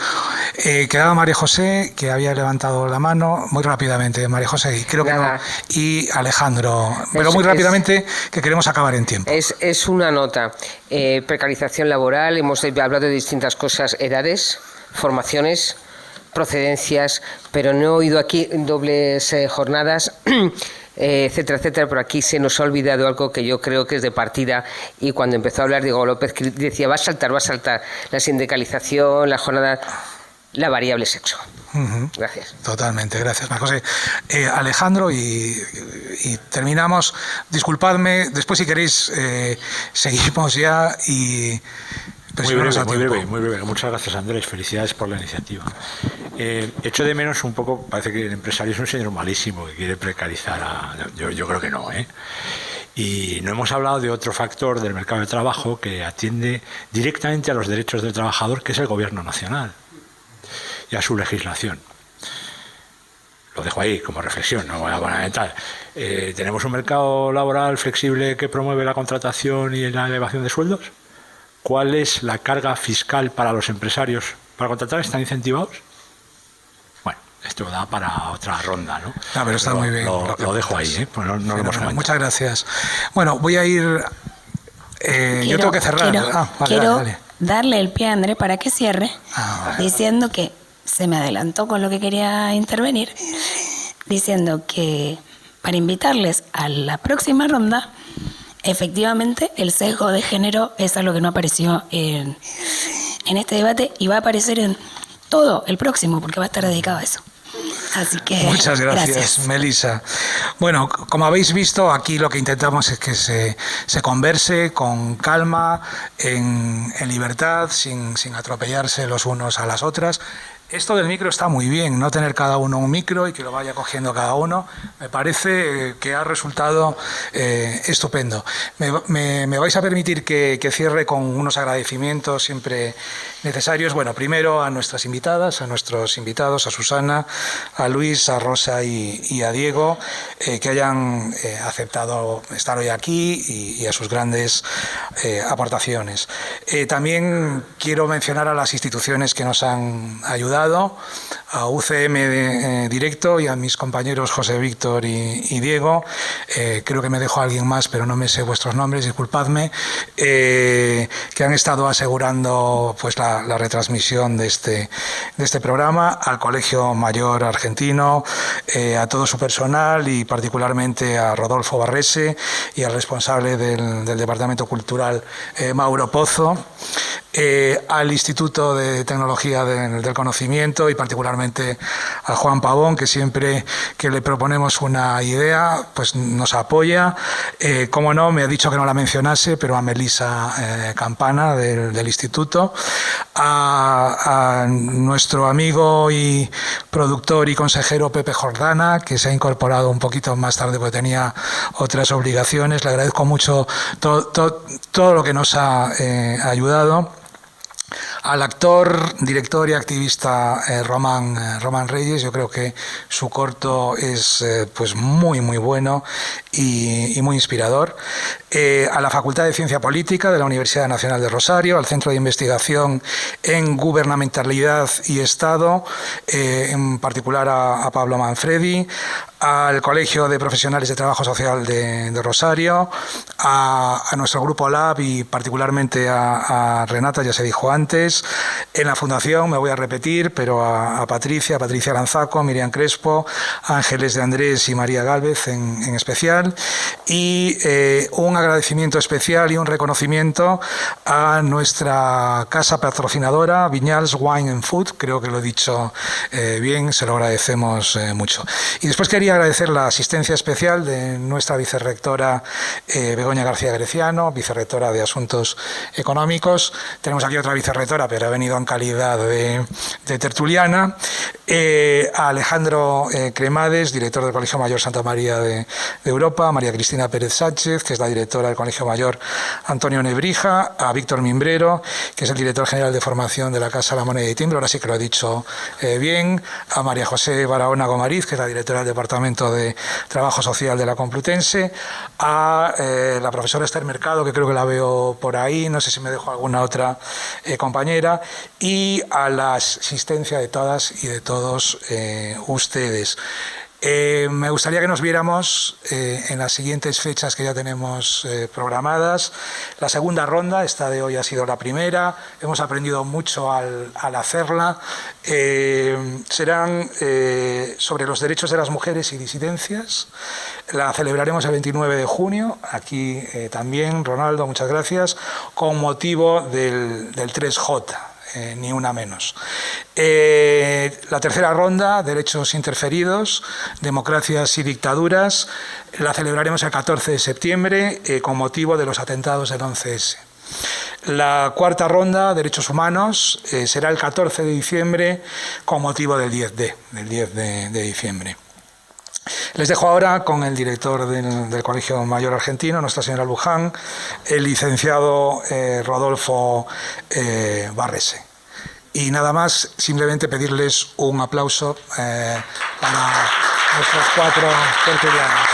Quedaba María José, que había levantado la mano muy rápidamente. María José, y creo que no. Y Alejandro, pero muy rápidamente, que queremos acabar en tiempo. Es una nota. Precarización laboral, hemos hablado de distintas cosas, edades, formaciones, procedencias, pero no he oído aquí dobles jornadas, etcétera, etcétera. Por aquí se nos ha olvidado algo que yo creo que es de partida, y cuando empezó a hablar Diego López decía va a saltar la sindicalización, la jornada, la variable sexo. Gracias. Totalmente, gracias, María José. Alejandro, y terminamos. Disculpadme, después si queréis seguimos ya y... Muy breve. Muchas gracias, Andrés. Felicidades por la iniciativa. Echo de menos un poco, parece que el empresario es un señor malísimo que quiere precarizar yo creo que no, ¿eh? Y no hemos hablado de otro factor del mercado de trabajo que atiende directamente a los derechos del trabajador, que es el Gobierno Nacional y a su legislación. Lo dejo ahí como reflexión, no voy a poner tal. ¿Tenemos un mercado laboral flexible que promueve la contratación y la elevación de sueldos? ¿Cuál es la carga fiscal para los empresarios para contratar? ¿Están incentivados? Bueno, esto da para otra ronda, ¿no? Pero está muy bien. Lo dejo ahí, ¿eh? Pues no lo hemos comentado. Muchas gracias. Bueno, voy a ir... yo tengo que cerrar. Quiero darle el pie a Andrés para que cierre, diciendo que se me adelantó con lo que quería intervenir, diciendo que para invitarles a la próxima ronda, efectivamente, el sesgo de género es algo que no apareció en este debate y va a aparecer en todo el próximo, porque va a estar dedicado a eso. Así que muchas gracias, Melissa. Bueno, como habéis visto, aquí lo que intentamos es que se converse con calma, en libertad, sin atropellarse los unos a las otras. Esto del micro está muy bien, no tener cada uno un micro y que lo vaya cogiendo cada uno. Me parece que ha resultado estupendo. Me vais a permitir que cierre con unos agradecimientos siempre necesarios. Bueno, primero a nuestras invitadas, a nuestros invitados, a Susana, a Luis, a Rosa y a Diego, que hayan aceptado estar hoy aquí y a sus grandes aportaciones. También quiero mencionar a las instituciones que nos han ayudado, a UCM Directo y a mis compañeros José Víctor y Diego. Creo que me dejo a alguien más, pero no me sé vuestros nombres, disculpadme, que han estado asegurando pues la retransmisión de este programa, al Colegio Mayor Argentino, a todo su personal y particularmente a Rodolfo Barrese y al responsable del Departamento Cultural, Mauro Pozo, al Instituto de Tecnología del Conocimiento y particularmente a Juan Pavón, que siempre que le proponemos una idea pues nos apoya. Como no, me ha dicho que no la mencionase, pero a Melissa Campana del Instituto, a nuestro amigo y productor y consejero Pepe Jordana, que se ha incorporado un poquito más tarde porque tenía otras obligaciones. Le agradezco mucho todo lo que nos ha ayudado. Al actor, director y activista Román Reyes. Yo creo que su corto es pues muy bueno y muy inspirador. A la Facultad de Ciencia Política de la Universidad Nacional de Rosario, al Centro de Investigación en Gubernamentalidad y Estado, en particular a Pablo Manfredi, al Colegio de Profesionales de Trabajo Social de Rosario, a nuestro grupo Lab y particularmente a Renata, ya se dijo antes, en la Fundación, me voy a repetir, pero a Patricia Aranzaco, a Miriam Crespo, a Ángeles de Andrés y María Gálvez en especial, y un agradecimiento especial y un reconocimiento a nuestra casa patrocinadora, Viñals Wine and Food, creo que lo he dicho bien, se lo agradecemos mucho. Y después quería agradecer la asistencia especial de nuestra vicerrectora Begoña García Greciano, vicerrectora de Asuntos Económicos. Tenemos aquí otra vicerrectora, pero ha venido en calidad de tertuliana. A Alejandro Cremades, director del Colegio Mayor Santa María de Europa, a María Cristina Pérez Sánchez, que es la directora del Colegio Mayor Antonio Nebrija, a Víctor Mimbrero, que es el director general de formación de la Casa La Moneda y Timbre, ahora sí que lo he dicho bien, a María José Barahona Gomariz, que es la directora del Departamento de Trabajo Social de la Complutense, a la profesora Esther Mercado, que creo que la veo por ahí, no sé si me dejo alguna otra compañera, y a la asistencia de todas y de todos ustedes. Me gustaría que nos viéramos en las siguientes fechas que ya tenemos programadas. La segunda ronda, esta de hoy ha sido la primera, hemos aprendido mucho al hacerla. Serán sobre los derechos de las mujeres y disidencias. La celebraremos el 29 de junio, aquí también, Ronaldo, muchas gracias, con motivo del 3J. Ni una menos. La tercera ronda, derechos interferidos, democracias y dictaduras, la celebraremos el 14 de septiembre con motivo de los atentados del 11S. La cuarta ronda, derechos humanos, será el 14 de diciembre con motivo del 10D, del 10 de diciembre. Les dejo ahora con el director del Colegio Mayor Argentino, Nuestra Señora Luján, el licenciado Rodolfo Barrese. Y nada más, simplemente pedirles un aplauso para nuestros 4 tertulianos.